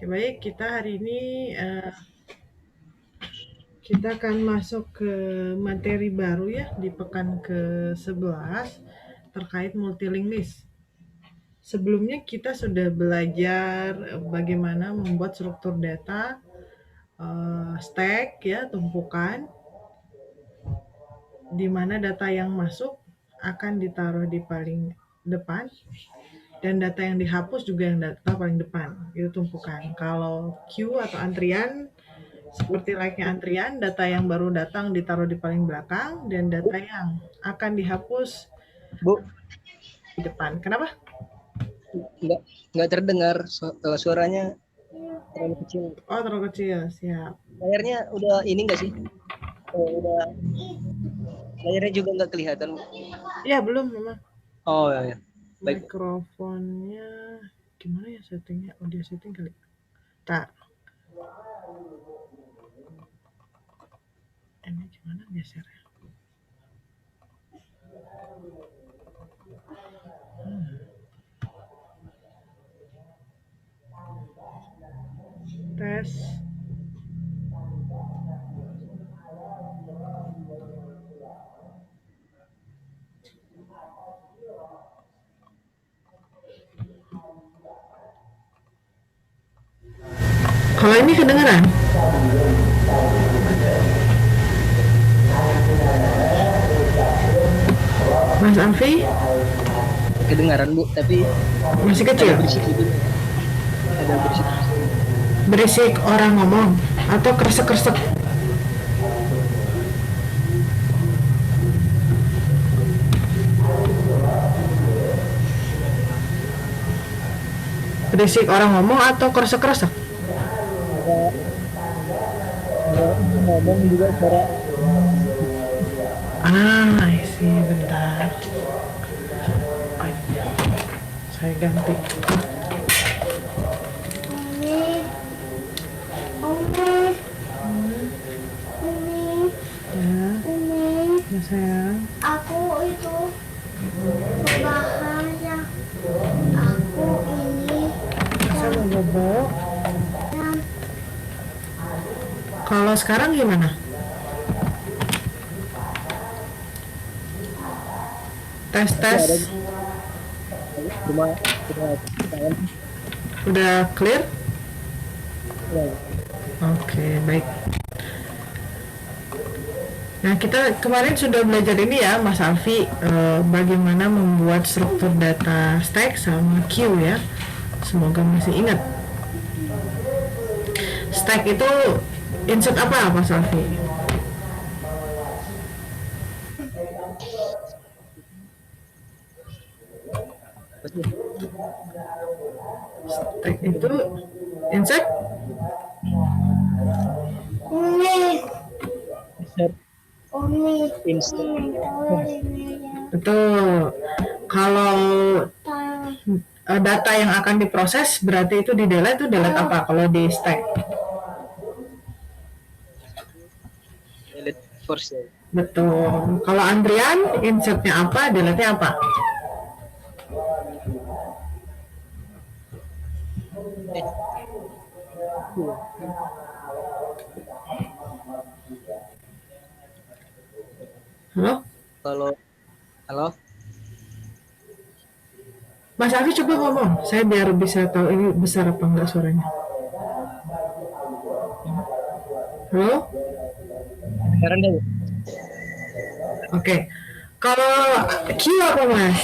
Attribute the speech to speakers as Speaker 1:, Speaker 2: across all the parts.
Speaker 1: Oke, baik, kita hari ini kita akan masuk ke materi baru ya di pekan ke-11 terkait multilink list. Sebelumnya kita sudah belajar bagaimana membuat struktur data stack ya, tumpukan, di mana data yang masuk akan ditaruh di paling depan dan data yang dihapus juga yang data paling depan, itu tumpukan. Kalau queue atau antrian, seperti layaknya antrian, data yang baru datang ditaruh di paling belakang dan data yang akan dihapus
Speaker 2: Bu,
Speaker 1: di depan. Kenapa?
Speaker 2: nggak terdengar suaranya terlalu kecil.
Speaker 1: Oh, terlalu kecil, siap.
Speaker 2: Layarnya udah ini nggak sih? Udah layarnya juga nggak kelihatan.
Speaker 1: Ya, belum memang.
Speaker 2: Oh ya. Baik.
Speaker 1: Mikrofonnya gimana ya settingnya? Audio setting kali. Tak. Ini gimana gesernya? Tes. Kalau ini kedengeran? Mas Alfi?
Speaker 2: Kedengaran Bu, tapi
Speaker 1: masih kecil.
Speaker 2: Ada berisik gitu. Ada berisik.
Speaker 1: Berisik orang ngomong atau kresek-kresek? Berisik orang ngomong atau kresek-kresek?
Speaker 2: Ada ngomong juga suara.
Speaker 1: Isi bentar. Saya ganti. Ya sayang.
Speaker 3: Aku itu berbahaya. Aku ini
Speaker 1: Saya mau bobo.
Speaker 3: yang
Speaker 1: Kalau sekarang gimana? Tes. Udah clear? Oke, baik. Nah, kita kemarin sudah belajar ini ya, Mas Alfi, bagaimana membuat struktur data stack sama queue ya. Semoga masih ingat. Stack itu insert apa, Mas Alfi? Stack itu insert betul. Kalau data yang akan diproses berarti itu di delete, itu delete apa kalau di stack?
Speaker 2: Delete first ya.
Speaker 1: Betul. Kalau antrian insertnya apa, delete-nya apa? Halo?
Speaker 2: Halo?
Speaker 1: Mas Alfi coba ngomong, saya biar bisa tahu ini besar apa enggak suaranya. Halo?
Speaker 2: Sekarang deh.
Speaker 1: Oke. Kalau Q apa, Mas?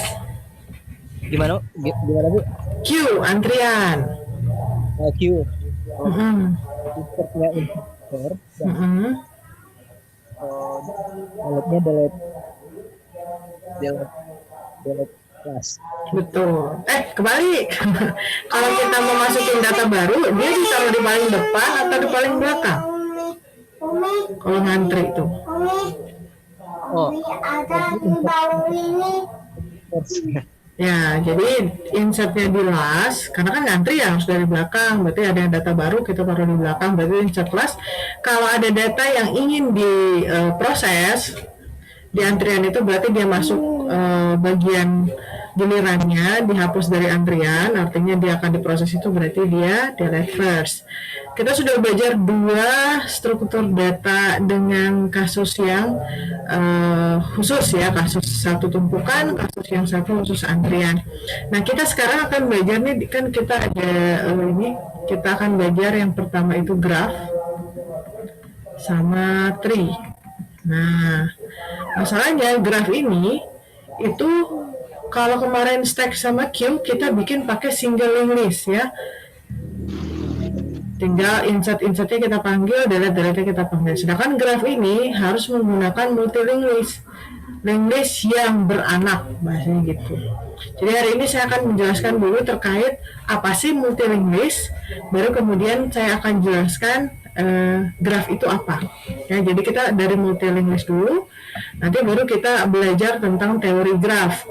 Speaker 2: Gimana Bu?
Speaker 1: Q, antrian.
Speaker 2: Q.
Speaker 1: Mm-hmm.
Speaker 2: Delete kelas.
Speaker 1: Betul. Kebalik. Kalau kita mau masukin data baru, dia ditaruh di paling depan atau di paling belakang? Kalau ngantri itu.
Speaker 3: ada di baru ini.
Speaker 1: Ya, jadi insertnya di last, karena kan ngantri ya harus dari belakang, berarti ada data baru kita taruh di belakang, berarti insert last. Kalau ada data yang ingin diproses di antrian itu berarti dia masuk bagian gilirannya dihapus dari antrian, artinya dia akan diproses itu berarti dia delete first. Kita sudah belajar dua struktur data dengan kasus yang khusus ya, kasus satu tumpukan, kasus yang satu khusus antrian. Nah, kita sekarang akan belajar nih, kan kita ada kita akan belajar yang pertama itu graph sama tree. Nah, masalahnya graph ini itu kalau kemarin stack sama queue kita bikin pakai single linked list ya. Tinggal insertnya kita panggil, delete kita panggil. Sedangkan graph ini harus menggunakan multi linked list yang beranak, bahasanya gitu. Jadi hari ini saya akan menjelaskan dulu terkait apa sih multi linked list, baru kemudian saya akan jelaskan graph itu apa. Ya, jadi kita dari multi linked list dulu, nanti baru kita belajar tentang teori graph.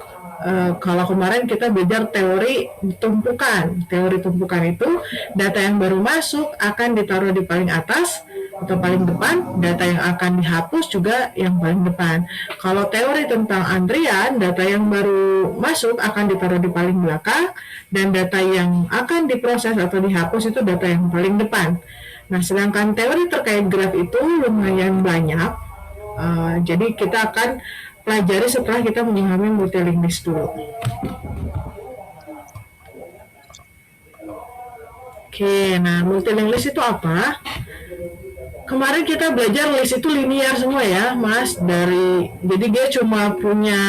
Speaker 1: Kalau kemarin kita belajar teori tumpukan. Teori tumpukan itu data yang baru masuk akan ditaruh di paling atas atau paling depan, data yang akan dihapus juga yang paling depan. Kalau teori tentang antrian, data yang baru masuk akan ditaruh di paling belakang, dan data yang akan diproses atau dihapus itu data yang paling depan. Nah, sedangkan teori terkait graph itu lumayan banyak. Jadi kita akan pelajari setelah kita memahami multi linked list dulu. Oke, nah multi linked list itu apa? Kemarin kita belajar list itu linear semua ya, Mas. Jadi dia cuma punya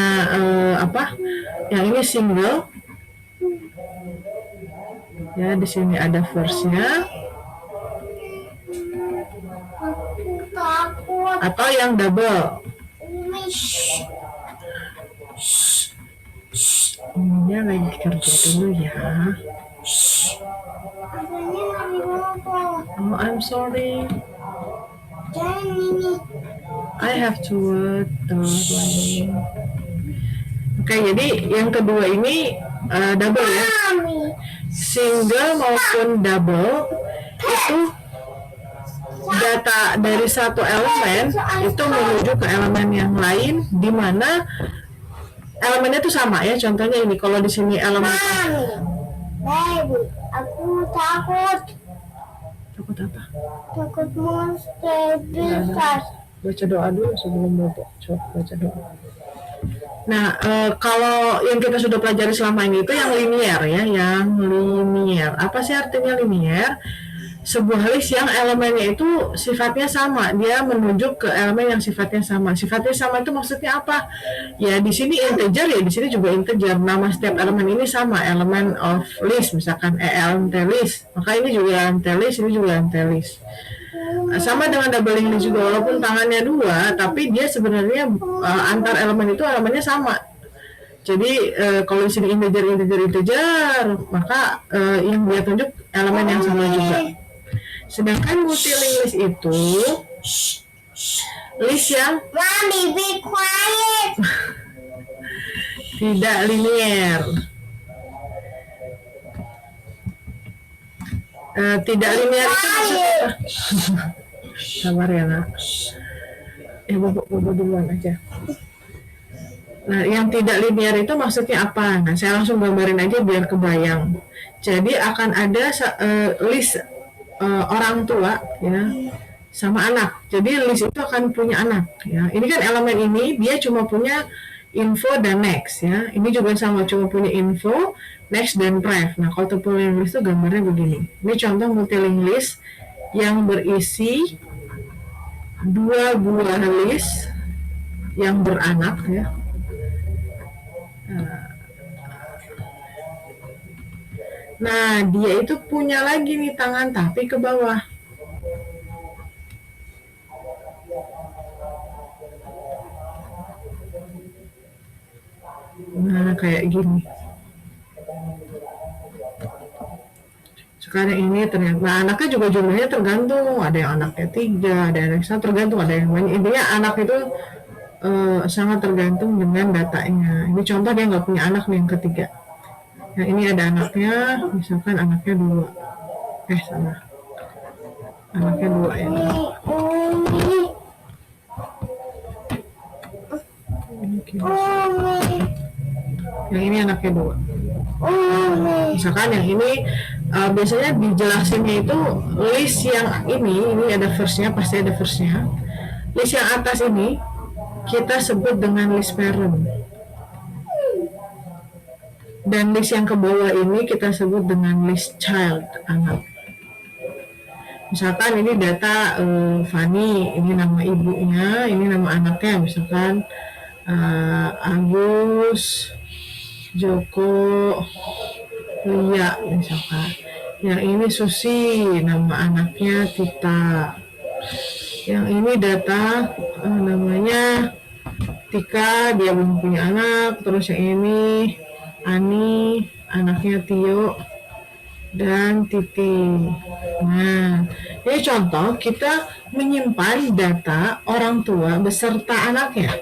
Speaker 1: Yang ini single. Ya, di sini ada first-nya.
Speaker 3: Takut.
Speaker 1: Atau yang double. Ininya lagi kerja dulu ya.
Speaker 3: Apanya lagi ngomong?
Speaker 1: Oh, I'm sorry.
Speaker 3: Jangan ini.
Speaker 1: I have to work lagi. Oke, jadi yang kedua ini double ya.
Speaker 3: Mami.
Speaker 1: Single maupun double itu data dari satu elemen itu menuju ke elemen yang lain, di mana elemennya itu sama ya. Contohnya ini, kalau di sini elemen
Speaker 3: Mami. Baby, aku takut.
Speaker 1: takut apa?
Speaker 3: Takut monster besar.
Speaker 1: Baca doa dulu sebelum baca doa. Nah, kalau yang kita sudah pelajari selama ini itu yang linear ya, yang linear. Apa sih artinya linear? Sebuah list yang elemennya itu sifatnya sama, dia menuju ke elemen yang sifatnya sama. Sifatnya sama itu maksudnya apa? Ya di sini integer, ya di sini juga integer. Nama setiap elemen ini sama, elemen of list, misalkan ELMT list. Maka ini juga ELMT list, ini juga ELMT list. Sama dengan doubling list juga, walaupun tangannya dua, tapi dia sebenarnya antar elemen itu elemennya sama. Jadi kalau di sini integer, maka yang dia tunjuk elemen yang sama juga. Sedangkan multi linked list itu list yang
Speaker 3: Mami, be quiet.
Speaker 1: tidak linear. Tidak linear itu maksudnya apa? Sabar ya nak. Bobo duluan aja. Nah, yang tidak linear itu maksudnya apa? Nah, saya langsung gambarin aja biar kebayang. Jadi akan ada list orang tua ya sama anak. Jadi list itu akan punya anak ya. Ini kan elemen ini dia cuma punya info dan next ya. Ini juga sama, cuma punya info, next dan ref. Nah, kalau tuple linked list itu gambarnya begini. Ini contoh multi linked list yang berisi dua buah list yang beranak ya. Nah, dia itu punya lagi nih tangan tapi ke bawah. Nah, kayak gini. Sekarang ini ternyata, nah anaknya juga jumlahnya tergantung. Ada yang anaknya 3, ada yang sangat tergantung, ada yang banyak. Intinya anak itu sangat tergantung dengan datanya. Ini contoh dia nggak punya anak nih yang ketiga. Nah, ini ada anaknya, misalkan anaknya 2. Salah. Anaknya 2 ya. yang ini anaknya 2.
Speaker 3: Oh,
Speaker 1: Misalkan yang ini biasanya dijelasinnya itu list yang ini ada verse-nya, pasti ada verse-nya. List yang atas ini kita sebut dengan list parent. Dan list yang ke bawah ini kita sebut dengan list child, anak. Misalkan ini data Fani, ini nama ibunya, ini nama anaknya, misalkan Agus, Joko, Lia misalkan. Yang ini Susi, nama anaknya Tita. Yang ini data namanya Tika, dia belum punya anak. Terus yang ini Ani, anaknya Tio dan Titi. Nah, ini contoh kita menyimpan data orang tua beserta anaknya.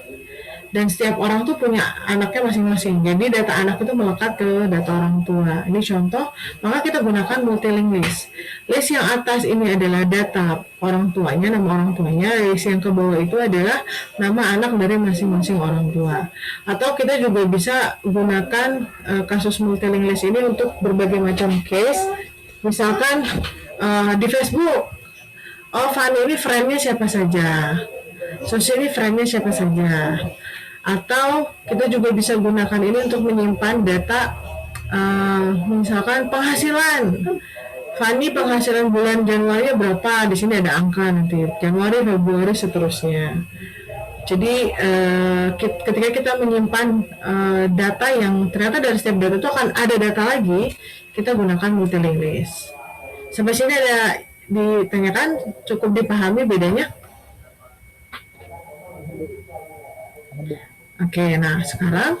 Speaker 1: Dan setiap orang tuh punya anaknya masing-masing. Jadi data anak itu melekat ke data orang tua. Ini contoh, maka kita gunakan multilink list. List yang atas ini adalah data orang tuanya, nama orang tuanya. List yang ke bawah itu adalah nama anak dari masing-masing orang tua. Atau kita juga bisa gunakan kasus multilink list ini untuk berbagai macam case. Misalkan di Facebook, oh Fanny ini friend-nya siapa saja, Susi ini friend-nya siapa saja. Atau kita juga bisa gunakan ini untuk menyimpan data misalkan penghasilan. Fanny penghasilan bulan Januari berapa? Di sini ada angka nanti. Januari, Februari, seterusnya. Jadi ketika kita menyimpan data yang ternyata dari setiap data itu akan ada data lagi, kita gunakan multilink list. Sampai sini ada ditanyakan, cukup dipahami bedanya? Oke, nah sekarang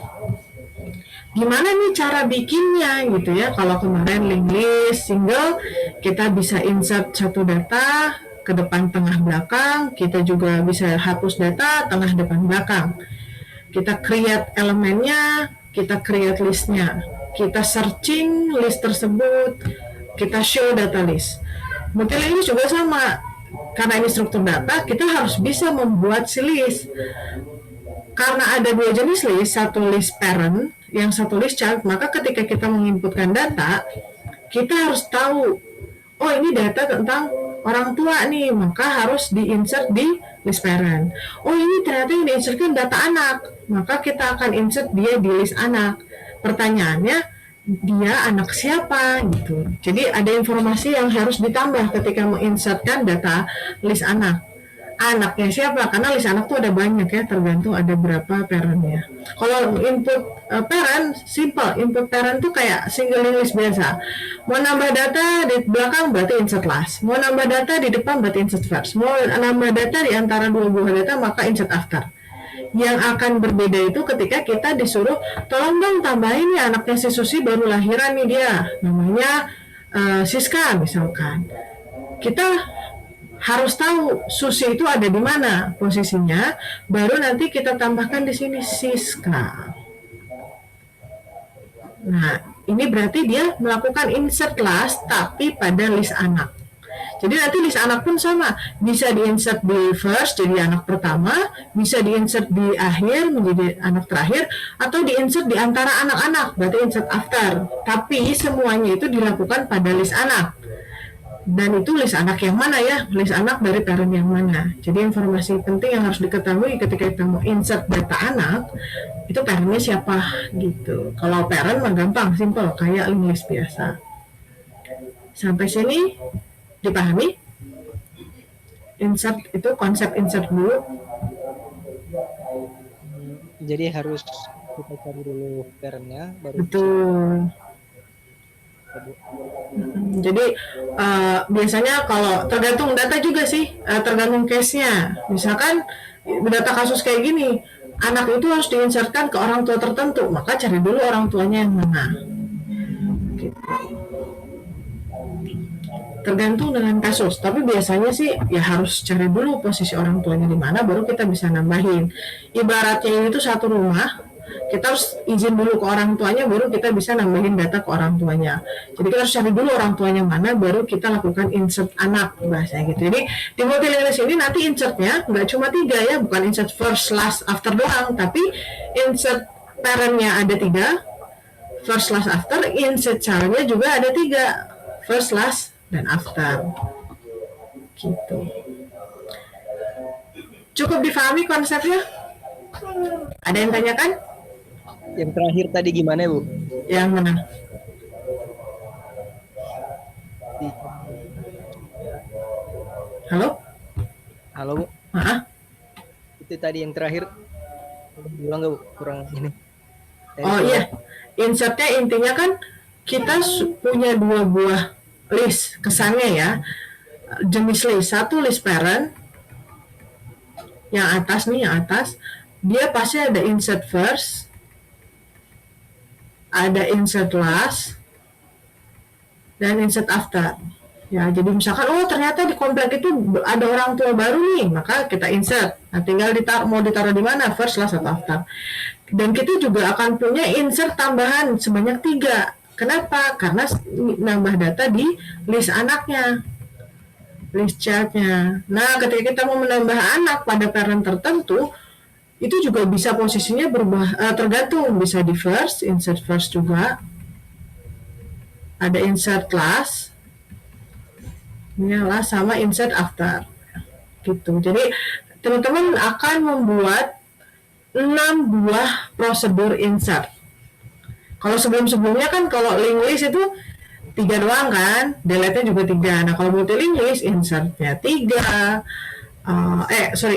Speaker 1: gimana nih cara bikinnya gitu ya? Kalau kemarin link list single, kita bisa insert satu data ke depan, tengah, belakang. Kita juga bisa hapus data tengah, depan, belakang. Kita create elemennya, kita create listnya, kita searching list tersebut, kita show data list. Multilink list juga sama, karena ini struktur data, kita harus bisa membuat si list. Karena ada 2 jenis list, satu list parent, yang satu list child, maka ketika kita menginputkan data, kita harus tahu, oh ini data tentang orang tua nih, maka harus di-insert di list parent. Oh ini ternyata yang di-insertkan data anak, maka kita akan insert dia di list anak. Pertanyaannya, dia anak siapa gitu. Jadi ada informasi yang harus ditambah ketika menginsertkan data list anak. Anaknya siapa? Karena list anak tuh ada banyak ya, tergantung ada berapa parentnya. Kalau input parent, simple. Input parent tuh kayak single list biasa. Mau nambah data di belakang berarti insert last. Mau nambah data di depan berarti insert first. Mau nambah data di antara 2 buah data maka insert after. Yang akan berbeda itu ketika kita disuruh, tolong dong tambahin nih anaknya si Susi baru lahiran nih dia, namanya Siska misalkan. Kita harus tahu Susi itu ada di mana posisinya, baru nanti kita tambahkan di sini Siska. Nah, ini berarti dia melakukan insert last tapi pada list anak. Jadi nanti list anak pun sama, bisa di-insert di first jadi anak pertama, bisa di-insert di akhir menjadi anak terakhir, atau di-insert di antara anak-anak, berarti insert after. Tapi semuanya itu dilakukan pada list anak. Dan itu list anak yang mana ya? List anak dari parent yang mana? Jadi informasi penting yang harus diketahui ketika kita mau insert data anak, itu parentnya siapa gitu. Kalau parent mah gampang, simple, kayak link list biasa. Sampai sini dipahami? Insert itu konsep insert dulu.
Speaker 2: Jadi harus kita cari dulu parentnya, baru
Speaker 1: Betul. Jadi biasanya kalau tergantung data juga sih, tergantung case-nya. Misalkan data kasus kayak gini, anak itu harus diinsertkan ke orang tua tertentu, maka cari dulu orang tuanya yang mana. Gitu. Tergantung dengan kasus, tapi biasanya sih ya harus cari dulu posisi orang tuanya di mana, baru kita bisa nambahin. Ibaratnya ini tuh satu rumah, kita harus izin dulu ke orang tuanya, baru kita bisa nambahin data ke orang tuanya. Jadi kita harus cari dulu orang tuanya mana, baru kita lakukan insert anak, bahasanya gitu. Jadi di multilink list ini nanti insertnya nggak cuma 3 ya, bukan insert first, last, after doang, tapi insert parentnya ada 3, first, last, after, insert cell-nya juga ada 3, first, last, dan after. Gitu. Cukup difahami konsepnya? Ada yang tanyakan?
Speaker 2: Yang terakhir tadi gimana, Bu?
Speaker 1: Yang mana? Halo?
Speaker 2: Halo, Bu. Itu tadi yang terakhir. Bilang nggak, Bu? Kurang ini.
Speaker 1: Oh iya, insertnya intinya kan kita punya 2 buah list kesannya ya, jenis list. Satu list parent, yang atas nih, yang atas, dia pasti ada insert first, ada insert last, dan insert after. Ya, jadi misalkan, oh ternyata di komplek itu ada orang tua baru nih, maka kita insert. Nah, tinggal mau ditaruh di mana, first, last, atau after. Dan kita juga akan punya insert tambahan sebanyak 3. Kenapa? Karena nambah data di list anaknya, list childnya. Nah, ketika kita mau menambah anak pada parent tertentu, itu juga bisa posisinya berubah, tergantung, bisa di first, insert first juga, ada insert last, last sama insert after, gitu. Jadi teman-teman akan membuat 6 buah prosedur insert. Kalau sebelum-sebelumnya kan kalau link list itu 3 doang kan, delete-nya juga 3. Nah kalau multi link list insertnya 3,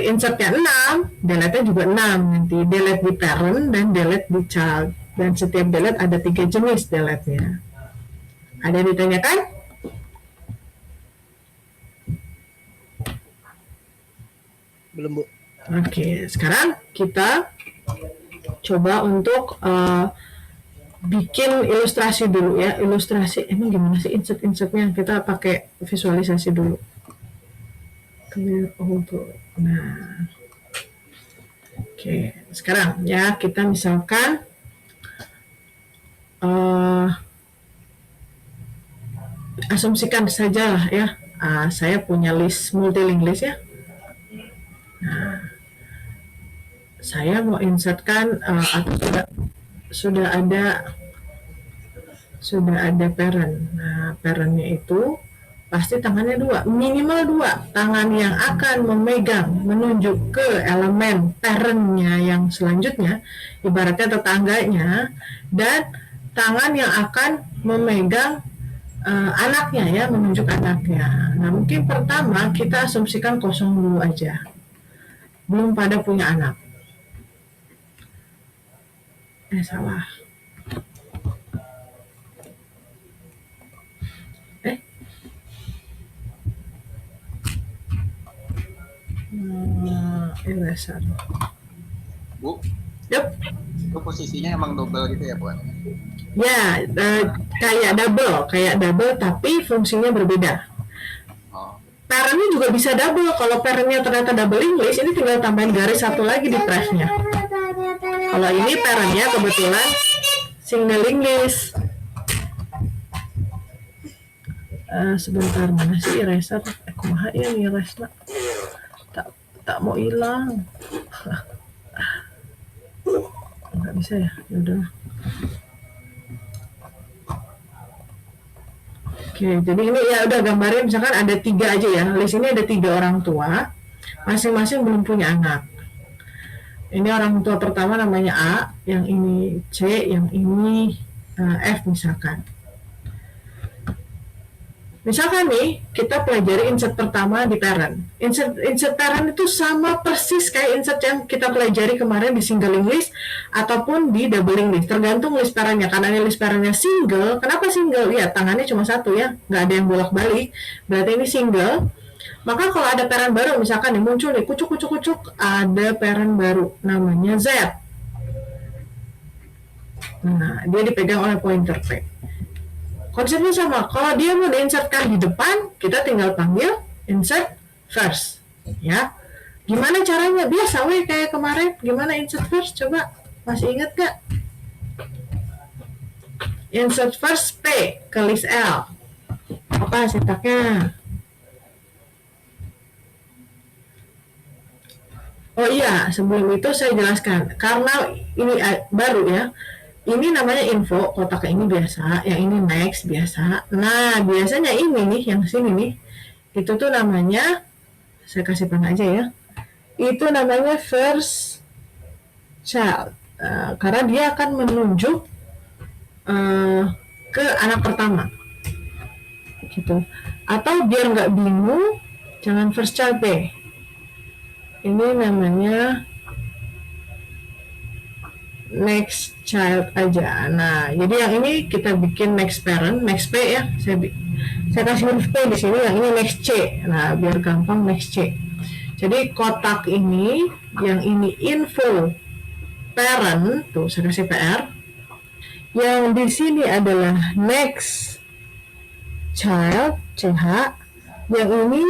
Speaker 1: insertnya 6, delete-nya juga 6. Nanti delete di parent dan delete di child. Dan setiap delete ada 3 jenis delete-nya. Ada yang ditanyakan?
Speaker 2: Belum, Bu.
Speaker 1: Oke, sekarang kita coba untuk bikin ilustrasi dulu ya. Ilustrasi, emang gimana sih insert-insertnya? Kita pakai visualisasi dulu. Clear auto. Nah, oke, sekarang ya kita misalkan asumsikan saja lah ya, saya punya list multi-link list ya. Nah, saya mau insertkan atau sudah ada parent. Nah, parentnya itu pasti tangannya 2, minimal 2 tangan yang akan memegang menunjuk ke elemen parentnya yang selanjutnya, ibaratnya tetangganya, dan tangan yang akan memegang anaknya ya, menunjuk anaknya. Nah, mungkin pertama kita asumsikan kosong dulu aja, belum pada punya anak. Salah. Eraser.
Speaker 4: Bu,
Speaker 1: Yup.
Speaker 4: itu posisinya emang double gitu ya, Bu?
Speaker 1: Ya, kayak double, tapi fungsinya berbeda. Parentnya juga bisa double. Kalau parentnya ternyata double English, ini tinggal tambahin garis satu lagi di prefnya. Kalau ini parentnya kebetulan single English. Sebentar, mana sih eraser? Kumaha ya nih eraser? Tak mau hilang. Nggak bisa ya? Yaudah. Oke, jadi ini ya udah gambarnya misalkan ada 3 aja ya. List ini ada 3 orang tua, masing-masing belum punya anak. Ini orang tua pertama namanya A, yang ini C, yang ini F misalkan. Misalkan nih, kita pelajari insert pertama di parent. Insert parent itu sama persis kayak insert yang kita pelajari kemarin di single list ataupun di double list. Tergantung list parentnya. Karena ini list parentnya single, kenapa single? Ya, tangannya cuma satu ya, nggak ada yang bolak-balik. Berarti ini single. Maka kalau ada parent baru, misalkan nih muncul nih, kucuk, ada parent baru, namanya Z. Nah, dia dipegang oleh pointer P. Konsepnya sama, kalau dia mau diinsertkan di depan, kita tinggal panggil insert first, ya. Gimana caranya? Biasa weh kayak kemarin. Gimana insert first? Coba, masih ingat gak? Insert first P ke list L. Apa sintaknya? Oh iya, sebelum itu saya jelaskan. Karena ini baru ya, ini namanya info, kotak ini biasa, yang ini next biasa. Nah, biasanya ini nih, yang sini nih, itu tuh namanya, saya kasih tanda aja ya, itu namanya first child. Karena dia akan menunjuk ke anak pertama, gitu. Atau biar nggak bingung, jangan first child deh. Ini namanya next child aja. Nah, jadi yang ini kita bikin next parent, next P ya. Saya kasih huruf P di sini. Yang ini next C. Nah, biar gampang next C. Jadi kotak ini, yang ini info parent, tuh saya kasih PR. Yang di sini adalah next child, CH. Yang ini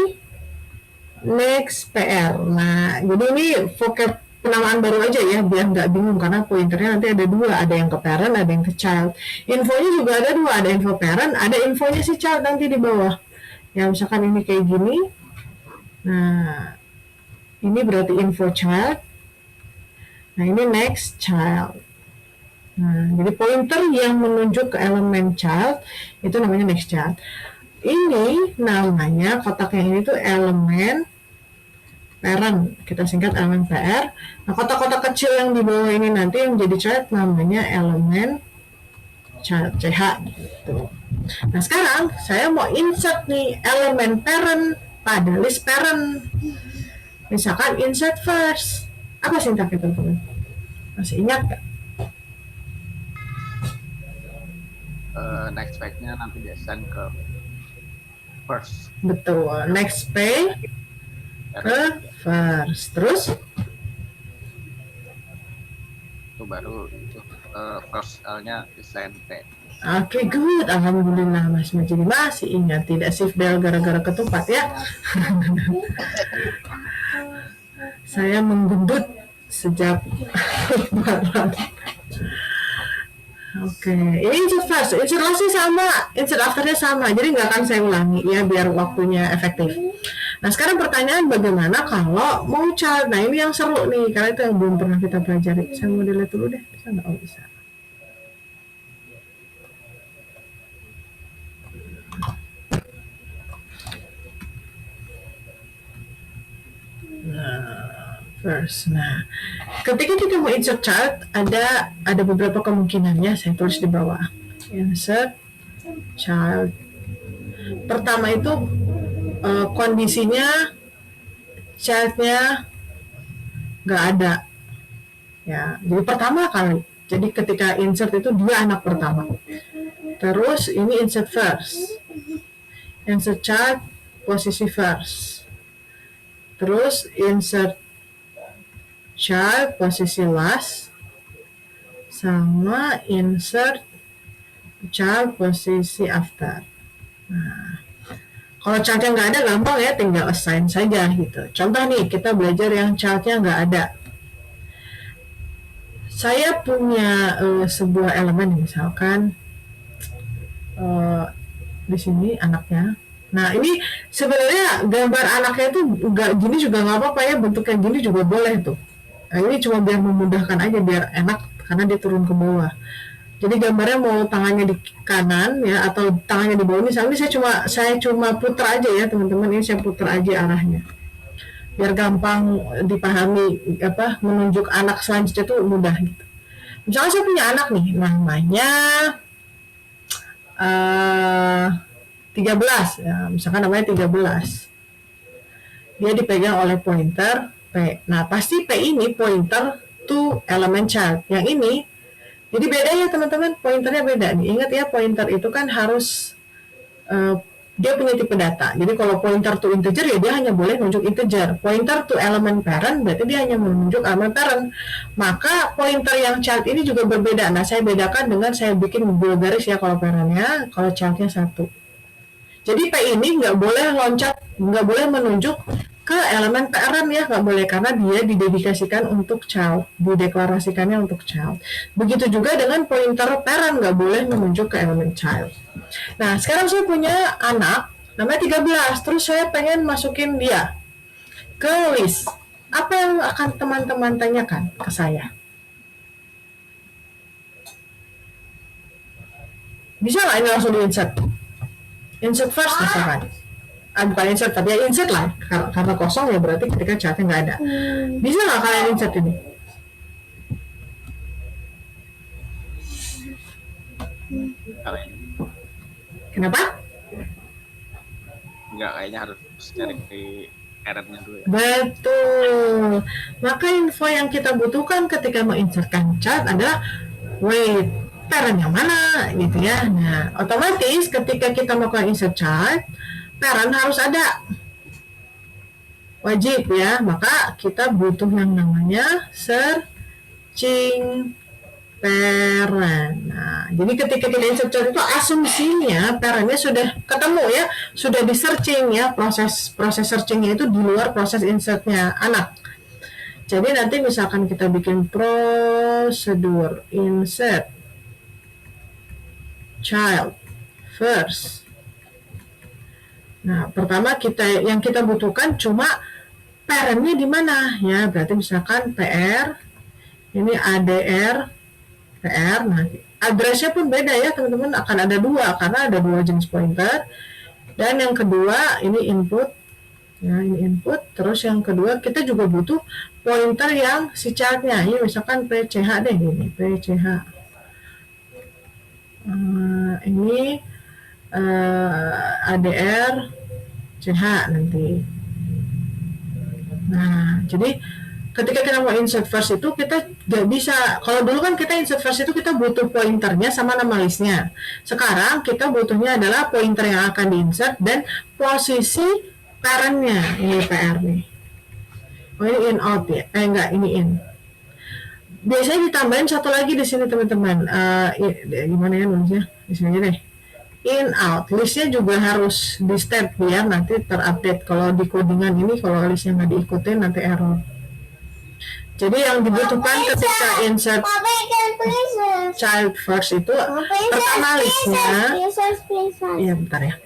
Speaker 1: next PR. Nah, jadi ini vocab penamaan baru aja ya, biar nggak bingung, karena pointernya nanti ada dua, ada yang ke parent, ada yang ke child. Infonya juga ada dua, ada info parent, ada infonya si child nanti di bawah. Ya, misalkan ini kayak gini. Nah, ini berarti info child. Nah, ini next child. Nah, jadi pointer yang menunjuk ke elemen child itu namanya next child. Ini namanya kotak yang ini tuh elemen parent, kita singkat elemen PR. Nah, kotak-kotak kecil yang di bawah ini nanti yang jadi child namanya elemen child, CH gitu. Nah, sekarang saya mau insert nih elemen parent pada list parent. Misalkan insert first. Apa sintaknya teman-teman? Masih ingat gak?
Speaker 4: Next page-nya nanti biasain ke first.
Speaker 1: Betul, next page ke first. Terus?
Speaker 4: Itu baru itu first L-nya desain T.
Speaker 1: Oke, good. Alhamdulillah Mas Majidi masih ingat, tidak shift bel gara-gara ketupat ya. Saya menggendut sejak lebaran. Oke, ini insert first, insert lastnya sama, insert afternya sama, jadi nggak akan saya ulangi ya, biar waktunya efektif. Nah, sekarang pertanyaan bagaimana kalau mau child. Nah, ini yang seru nih, karena itu yang belum pernah kita pelajari. Saya mau delete dulu deh, bisa nggak? Oh, bisa. First. Nah, ketika kita mau insert child, ada beberapa kemungkinannya. Saya tulis di bawah. Insert child. Pertama itu kondisinya childnya nggak ada. Ya, jadi pertama kali. Jadi ketika insert itu dia anak pertama. Terus ini insert first. Insert child posisi first. Terus insert child posisi last, sama insert child posisi after. Nah, kalau childnya nggak ada gampang ya, tinggal assign saja gitu. Contoh nih, kita belajar yang childnya nggak ada. Saya punya sebuah elemen, misalkan di sini anaknya. Nah, ini sebenarnya gambar anaknya itu nggak gini juga nggak apa-apa ya, bentuknya gini juga boleh tuh. Nah, ini cuma biar memudahkan aja, biar enak karena dia turun ke bawah. Jadi gambarnya mau tangannya di kanan ya, atau tangannya di bawah. Misalnya saya cuma puter aja ya teman-teman, ini saya puter aja arahnya. Biar gampang dipahami, menunjuk anak selanjutnya tuh mudah gitu. Misalnya saya punya anak nih, namanya 13 ya, misalkan namanya 13. Dia dipegang oleh pointer P. Nah, pasti P ini pointer to element child. Yang ini, jadi beda ya teman-teman, pointernya beda nih. Ingat ya, pointer itu kan harus dia punya tipe data. Jadi kalau pointer to integer ya dia hanya boleh menunjuk integer. Pointer to element parent berarti dia hanya menunjuk element parent. Maka pointer yang child ini juga berbeda. Nah, saya bedakan dengan saya bikin dua garis ya kalau parentnya, kalau childnya 1. Jadi P ini nggak boleh loncat, nggak boleh menunjuk ke elemen parent ya, nggak boleh, karena dia didedikasikan untuk child, dideklarasikannya untuk child. Begitu juga dengan pointer parent, nggak boleh menunjuk ke elemen child. Nah, sekarang saya punya anak namanya 13, terus saya pengen masukin dia ke list. Apa yang akan teman-teman tanyakan ke saya? Bisa nggak ini langsung di insert? Insert first misalkan. Bukan insert, tapi ya insert lah. Karena kosong ya berarti ketika chatnya nggak ada. Bisa nggak kalian insert ini?
Speaker 4: Kayaknya
Speaker 1: Kenapa?
Speaker 4: enggak, kayaknya harus cari di errornya dulu ya.
Speaker 1: Betul. Maka info yang kita butuhkan ketika menginsertkan chat adalah wait, parent yang mana gitu ya. Nah, otomatis ketika kita melakukan insert chat, parent harus ada. Wajib ya. Maka kita butuh yang namanya searching parent. Nah, jadi ketika kita insert chat itu asumsinya parentnya sudah ketemu ya, sudah di searching ya, proses searchingnya itu di luar proses insertnya anak. Jadi nanti misalkan kita bikin prosedur insert child first. Nah, pertama yang kita butuhkan cuma parentnya di mana ya, berarti misalkan PR, ini ADR PR. Nah, addressnya pun beda ya teman-teman, akan ada dua karena ada dua jenis pointer. Dan yang kedua ini input ya, ini input. Terus yang kedua kita juga butuh pointer yang si childnya ya, misalkan PCH deh, gini PCH. Ini ADR CH nanti. Nah, jadi ketika kita mau insert first itu kita nggak bisa. Kalau dulu kan kita insert first itu kita butuh pointernya sama nama listnya. Sekarang kita butuhnya adalah pointer yang akan diinsert dan posisi parentnya. Ini PR nih. Oh ini in out ya? Enggak, ini in. Biasanya ditambahin satu lagi di sini teman-teman. Gimana ya nulisnya? Di sini aja deh. In out. Listnya juga harus di step biar nanti terupdate. Kalau di codingan ini kalau listnya nggak diikutin nanti error. Jadi yang dibutuhkan ketika insert child first itu pertama listnya. Iya bentar ya.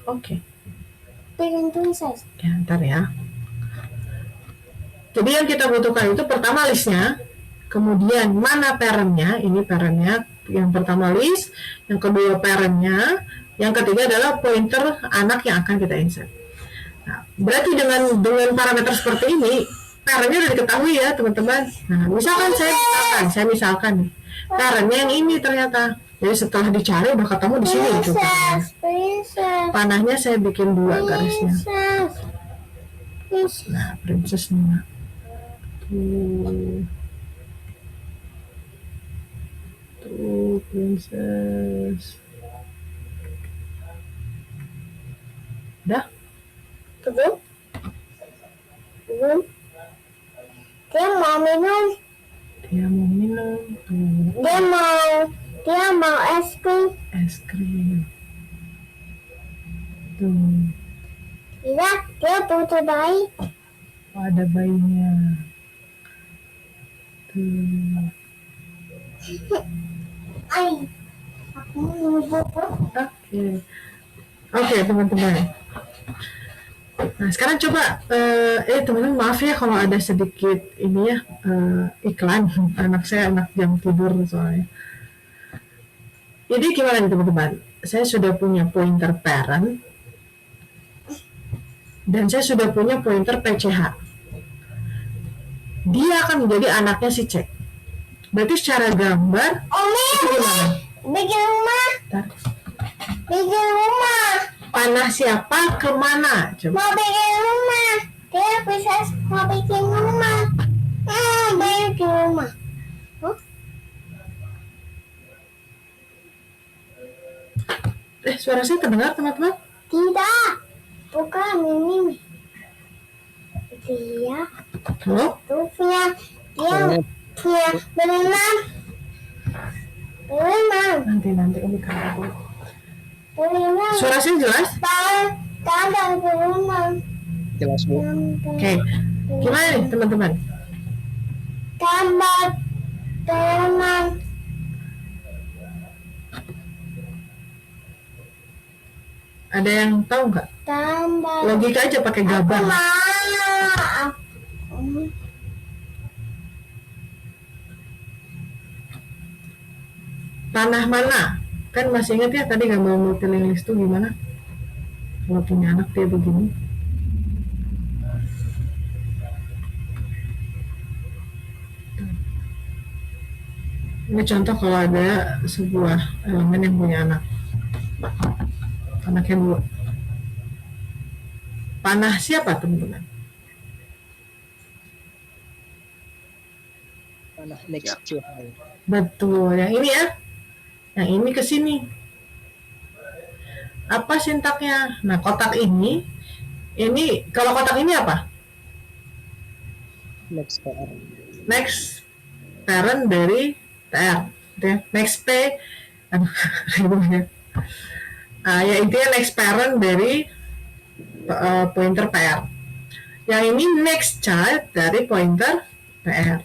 Speaker 1: Oke. Ya bentar ya. Jadi yang kita butuhkan itu pertama listnya, kemudian mana parentnya, ini parentnya, yang pertama list, yang kedua parentnya, yang ketiga adalah pointer anak yang akan kita insert. Nah, berarti dengan parameter seperti ini, parentnya udah diketahui ya teman-teman. Nah, misalkan saya misalkan parentnya yang ini ternyata. Jadi setelah dicari udah ketemu di sini itu panahnya saya bikin dua garisnya. Nah, princess nih. Tuh princess. Dah?
Speaker 3: Belum? Dia mau minum.
Speaker 1: Dia mau minum. Tuh.
Speaker 3: Dia mau es krim.
Speaker 1: Es krim. Tuh.
Speaker 3: Iya, dia butuh bayi.
Speaker 1: Oh, ada bayinya. Tuh.
Speaker 3: Aku mau bobo.
Speaker 1: Oke, teman-teman. Nah, sekarang coba teman-teman maaf ya kalau ada sedikit ini ya iklan. Anak jam tidur soalnya. Jadi gimana nih teman-teman? Saya sudah punya pointer parent dan saya sudah punya pointer PCH. Dia akan menjadi anaknya si C. Berarti secara gambar itu gimana?
Speaker 3: Bikin rumah. Bikin rumah.
Speaker 1: Panah siapa kemana? Coba.
Speaker 3: Mau bikin rumah. Dia bisa mau bikin rumah. Bikin rumah.
Speaker 1: Suara saya terdengar teman-teman?
Speaker 3: Tidak. Bukan ini. Dia.
Speaker 1: Halo?
Speaker 3: Dia berenang.
Speaker 1: Nanti ini kalau
Speaker 3: Berenang.
Speaker 1: suara saya jelas?
Speaker 3: Tidak berenang.
Speaker 2: Jelas Bu.
Speaker 1: Oke. Gimana nih teman-teman?
Speaker 3: Gambar berenang.
Speaker 1: Ada yang tahu nggak?
Speaker 3: Gambar.
Speaker 1: Logika aja pakai gambar. Panah mana? Kan masih ingat ya tadi gambar multilingualis itu gimana? Kalau punya anak dia begini. Ini contoh kalau ada sebuah elemen yang punya anak. Anaknya dua. Panah siapa teman-teman?
Speaker 2: Panah next
Speaker 4: Ya.
Speaker 2: to.
Speaker 1: Betul, yang ini ya. Yang ini ke sini. Apa sintaknya? Nah, kotak ini kalau kotak ini apa?
Speaker 2: Next PR.
Speaker 1: Next parent dari TR. Next P. Ya intinya next parent dari pointer PR. Yang ini next child dari pointer PR.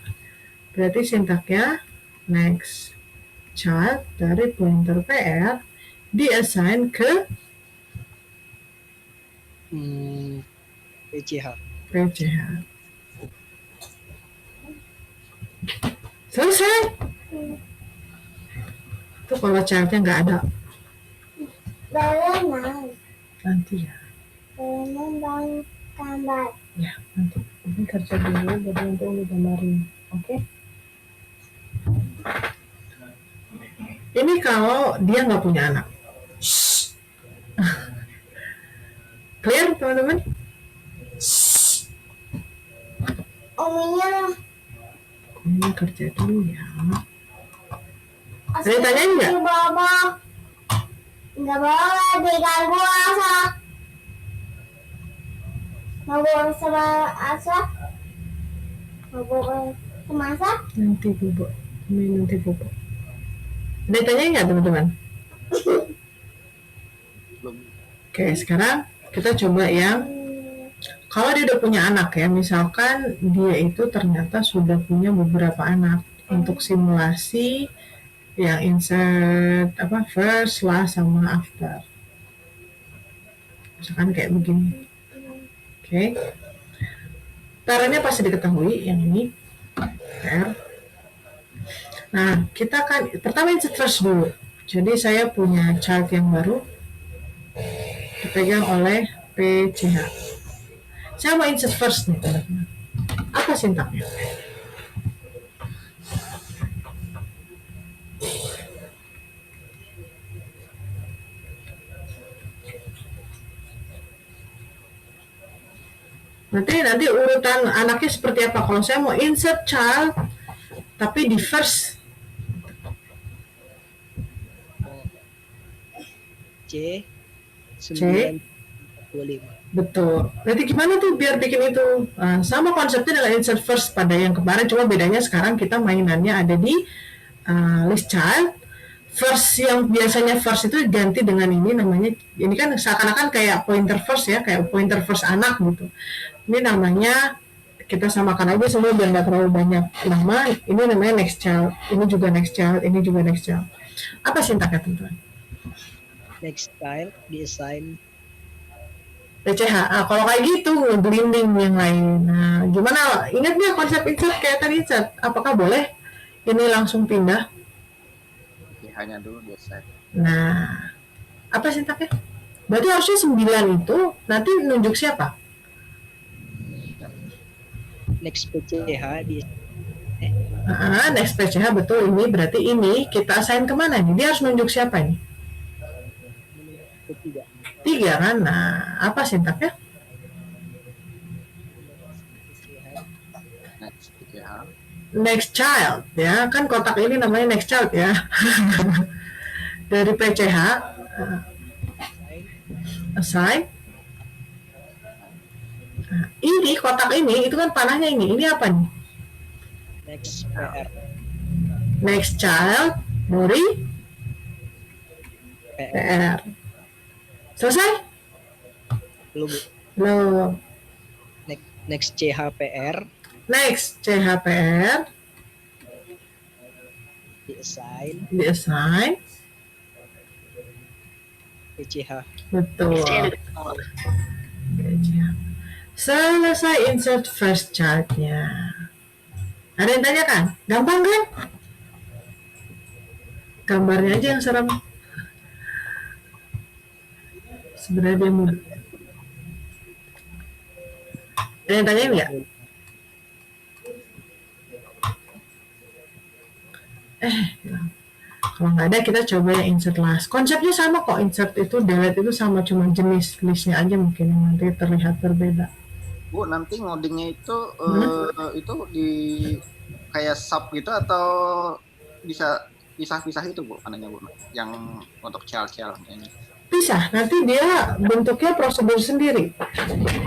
Speaker 1: Berarti sintaknya next child dari pointer PR diassign ke
Speaker 2: PCH.
Speaker 1: PCH. Selesai. Itu kalau childnya nggak ada
Speaker 3: Berenang.
Speaker 1: nanti ya.
Speaker 3: Berenang gambar.
Speaker 1: Ya nanti ini kerja dulu baru nanti Uli gambarin. Oke. Ini kalau dia nggak punya anak. Clear teman-teman?
Speaker 3: Ominya
Speaker 1: Ini kerja dulu ya. Ada yang tanyain nggak?
Speaker 3: Nggak boleh diganggu Asa. Mau bawa sama Asa? Mau bawa sama Asa?
Speaker 1: Nanti bobo. Ini nanti bobo. Ada yang tanyain nggak teman-teman?
Speaker 4: Belum.
Speaker 1: Oke, sekarang kita coba yang kalau dia udah punya anak ya, misalkan dia itu ternyata sudah punya beberapa anak untuk simulasi yang insert first, last, sama after. Misalkan kayak begini. Oke. Parentnya pasti diketahui yang ini R. Nah, kita kan pertama insert first dulu. Jadi saya punya child yang baru dipegang oleh PCH. Saya mau insert first nih teman-teman. Apa sintaknya? Nanti urutan anaknya seperti apa? Kalau saya mau insert child tapi di first
Speaker 2: C 925.
Speaker 1: betul. Nanti gimana tuh biar bikin itu? Sama konsepnya dengan insert first pada yang kemarin, cuma bedanya sekarang kita mainannya ada di list child. First yang biasanya first itu ganti dengan ini namanya, ini kan seakan-akan kayak pointer first ya, kayak pointer first anak gitu. Ini namanya kita samakan aja semua biar nggak terlalu banyak nama. Ini namanya next child, ini juga next child, ini juga next child. Apa sintaknya teman-teman?
Speaker 2: Next child diassign
Speaker 1: PCH. Kalau kayak gitu ngeblending yang lain. Nah, gimana? Ingat nggak konsep insert kayak tadi insert? Apakah boleh ini langsung pindah?
Speaker 4: Hanya dulu biasa.
Speaker 1: Nah, apa sintaknya? Berarti harusnya 9 itu nanti nunjuk siapa?
Speaker 2: next PCH di
Speaker 1: Next PCH betul, ini berarti ini kita assign kemana nih? Dia harus nunjuk siapa nih?
Speaker 2: ketiga.
Speaker 1: 3 kan? Nah, apa sintaknya?
Speaker 4: Next PCH.
Speaker 1: Next child ya, kan kotak ini namanya next child ya. Dari PCH assign. Nah, ini kotak ini itu kan panahnya ini apa nih?
Speaker 2: Next PR.
Speaker 1: Next child dari PR. Selesai?
Speaker 2: Belum.
Speaker 1: Belum.
Speaker 2: Next CHPR
Speaker 1: Next CHPR
Speaker 2: diassign
Speaker 1: PCH.
Speaker 2: PCH.
Speaker 1: Betul. Selesai insert first child-nya. Ada yang tanyakan? Gampang kan? Gambarnya aja yang serem. Sebenarnya dia mudah. Ada yang tanyain nggak? Kalau nggak ada kita coba yang insert last. Konsepnya sama kok, insert itu delete itu sama, cuma jenis listnya aja mungkin yang nanti terlihat berbeda.
Speaker 4: Bu, nanti ngodingnya itu di kayak sub gitu atau bisa pisah-pisah itu Bu, anehnya Bu, yang untuk child ini.
Speaker 1: Pisah, nanti dia bentuknya prosedur sendiri.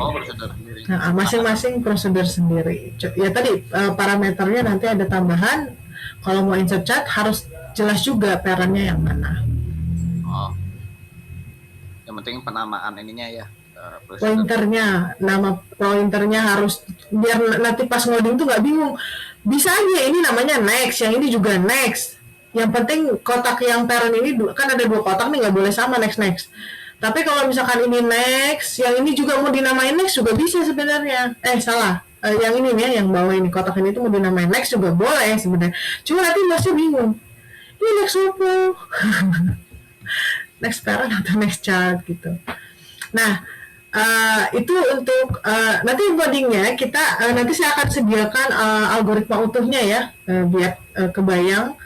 Speaker 4: Oh, prosedur sendiri.
Speaker 1: Nah, masing-masing prosedur sendiri. Ya tadi parameternya nanti ada tambahan. Kalau mau insert chat harus jelas juga parentnya yang mana.
Speaker 4: Oh, yang penting penamaan ininya ya.
Speaker 1: Pointernya, nama pointernya harus biar nanti pas ngoding tuh nggak bingung. Bisa aja ini namanya next, yang ini juga next. Yang penting kotak yang parent ini kan ada 2 kotak nih, nggak boleh sama next. Tapi kalau misalkan ini next, yang ini juga mau dinamain next juga bisa sebenarnya. Salah. Yang ini nih, yang bawah ini kotak ini tuh mau dinamain next juga boleh sebenarnya. Cuma nanti masih bingung. Ini next apa? Next parent atau next child gitu. Nah, itu untuk nanti codingnya kita nanti saya akan sediakan algoritma utuhnya ya, biar kebayang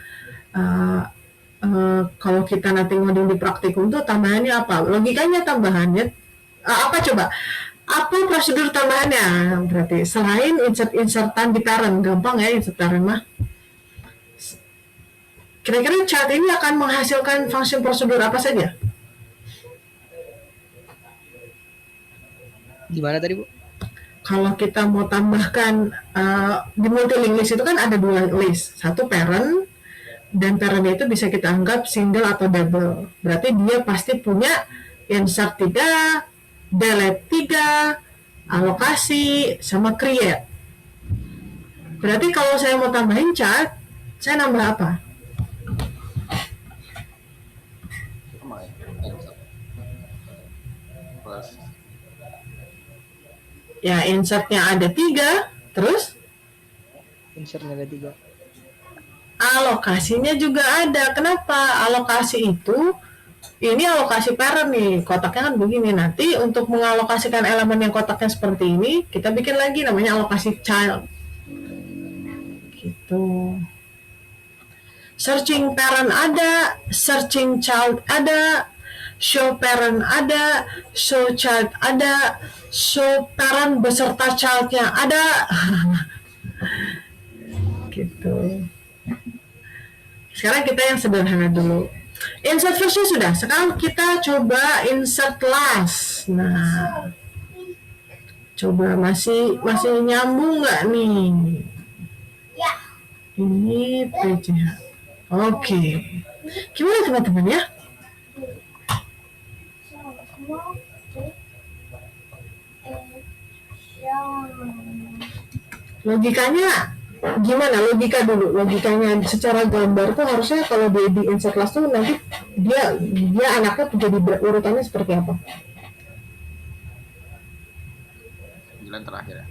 Speaker 1: kalau kita nanti ngoding di praktikum tuh tambahannya apa, logikanya tambahannya apa coba, apa prosedur tambahannya. Berarti selain insertan di parent, gampang ya insert parent mah. Kira-kira chart ini akan menghasilkan function prosedur apa saja?
Speaker 2: Gimana tadi Bu?
Speaker 1: Kalau kita mau tambahkan di multi-link list itu kan ada 2 list, satu parent, dan parentnya itu bisa kita anggap single atau double. Berarti dia pasti punya insert 3, delete 3, alokasi, sama create. Berarti kalau saya mau tambahin chart, saya nambah apa? Ya, insertnya ada 3, terus
Speaker 2: Insertnya ada 3.
Speaker 1: alokasinya juga ada. Kenapa? Alokasi itu, ini alokasi parent nih, kotaknya kan begini. Nanti untuk mengalokasikan elemen yang kotaknya seperti ini, kita bikin lagi namanya alokasi child. Gitu. Searching parent ada, searching child ada, show parent ada, show child ada, show parent beserta childnya ada. Gitu. Sekarang kita yang sederhana dulu. Insert firstnya sudah. Sekarang kita coba insert last. Nah, coba masih nyambung nggak nih?
Speaker 3: Ya.
Speaker 1: Ini PCH. Oke. Gimana teman-teman ya? Logikanya gimana? Logika dulu. Logikanya secara gambar tuh harusnya kalau dia di insert last tuh nanti dia anaknya tuh jadi urutannya seperti apa?
Speaker 4: 9 terakhir ya.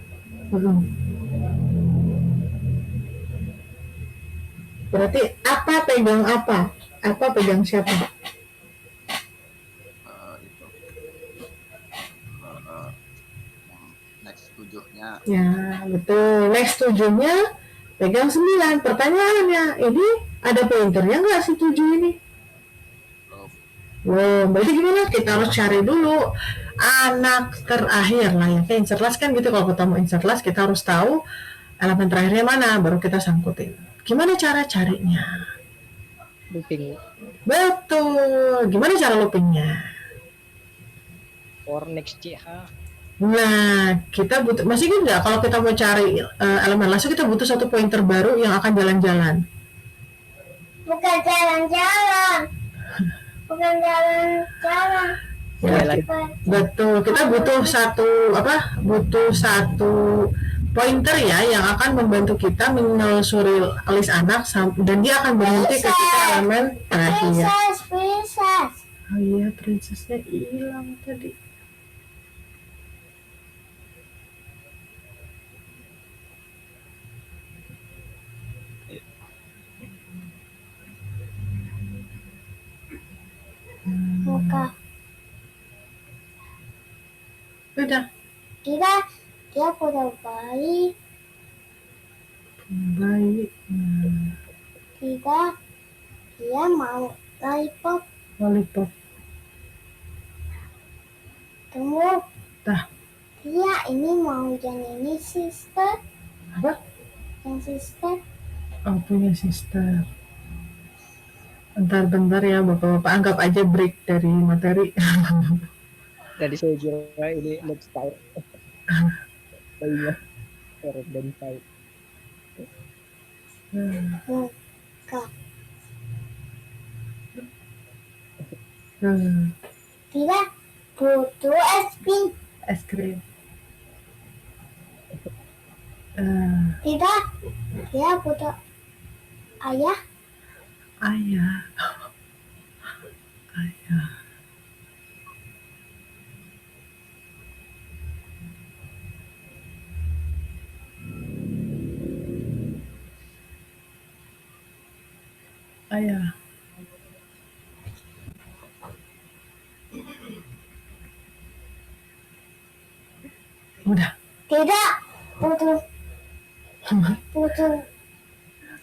Speaker 1: Berarti apa pegang apa? Apa pegang siapa?
Speaker 4: Itu next 7-nya.
Speaker 1: Ya, betul. Next 7-nya pegang 9. Pertanyaannya, ini ada pointernya nggak si 7 ini? Wow, berarti gimana? Kita harus cari dulu anak terakhir lah ya. Kayak insert last kan gitu, kalau kita mau insert last kita harus tahu elemen terakhirnya mana, baru kita sangkutin. Gimana cara carinya?
Speaker 2: Looping.
Speaker 1: Betul. Gimana cara loopingnya?
Speaker 2: For next CH.
Speaker 1: Nah, kita butuh, masih ingat nggak kalau kita mau cari elemen last kita butuh satu pointer baru yang akan jalan-jalan.
Speaker 3: Bukan jalan-jalan. Bukan jalan-jalan.
Speaker 1: Ya, betul. Kita butuh butuh satu pointer ya yang akan membantu kita menelusuri list anak dan dia akan berhenti ketika elemen terakhir.
Speaker 3: Princess.
Speaker 1: Oh iya, princessnya hilang tadi. Udah.
Speaker 3: Tidak, dia punya bayi.
Speaker 1: Bayi.
Speaker 3: Tidak, dia mau lollipop.
Speaker 1: Lollipop.
Speaker 3: Tunggu.
Speaker 1: Dah.
Speaker 3: Dia ini mau yang ini sister.
Speaker 1: Apa?
Speaker 3: Yang sister.
Speaker 1: Oh, punya sister. Bentar ya, bapak-bapak anggap aja break dari materi.
Speaker 2: Tadi saya kira ini next time. Bayinya seret dan tahu.
Speaker 3: Buka. Tidak, butuh es krim.
Speaker 1: Es krim.
Speaker 3: Tidak, dia butuh ayah.
Speaker 1: Ayah. Ayah. Udah.
Speaker 3: Tidak, butuh.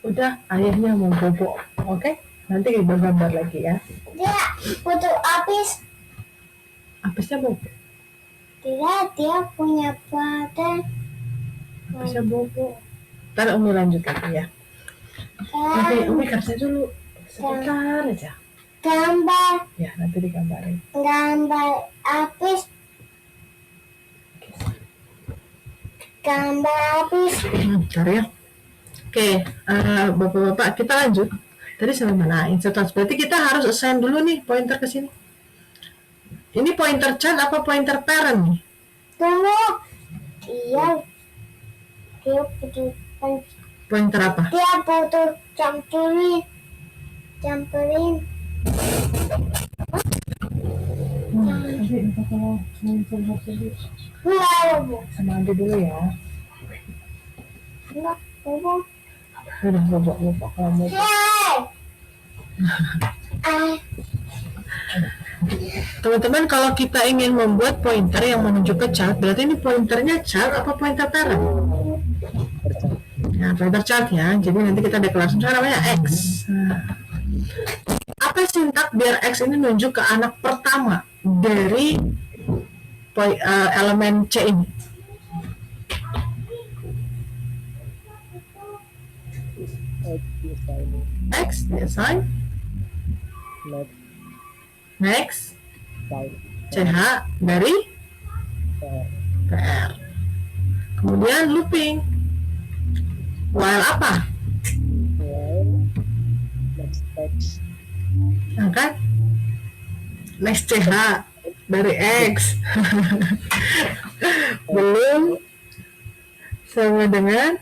Speaker 1: Udah, ayahnya mau bobo. Oke? Nanti kita gambar lagi ya.
Speaker 3: Dia butuh habis.
Speaker 1: Habisnya bobo.
Speaker 3: Tidak, dia punya badan.
Speaker 1: Habisnya bobo. Ntar Umi lanjut lagi ya. Umi kerja dulu. Sebentar aja.
Speaker 3: Gambar.
Speaker 1: Ya, nanti digambarin.
Speaker 3: Gambar habis. Gambar habis.
Speaker 1: Bentar ya. Oke, bapak-bapak kita lanjut. Tadi sampai mana? Insert task. Berarti kita harus assign dulu nih pointer ke sini. Ini pointer child apa pointer parent nih?
Speaker 3: Tunggu. Dia butuh
Speaker 1: Pointer apa?
Speaker 3: Dia butuh campurin.
Speaker 1: Sama Andi dulu ya.
Speaker 3: Enggak, bobo.
Speaker 1: Udah bobo kalau mau. Teman-teman, kalau kita ingin membuat pointer yang menunjuk ke child, berarti ini pointernya child apa pointer parent? Ya, pointer child ya. Jadi nanti kita deklarasi namanya X. Apa sintak biar X ini nunjuk ke anak pertama dari elemen C ini? X diassign. Next. CH dari PR. Kemudian looping. While apa? Nah kan? Next CH dari X. Belum sama dengan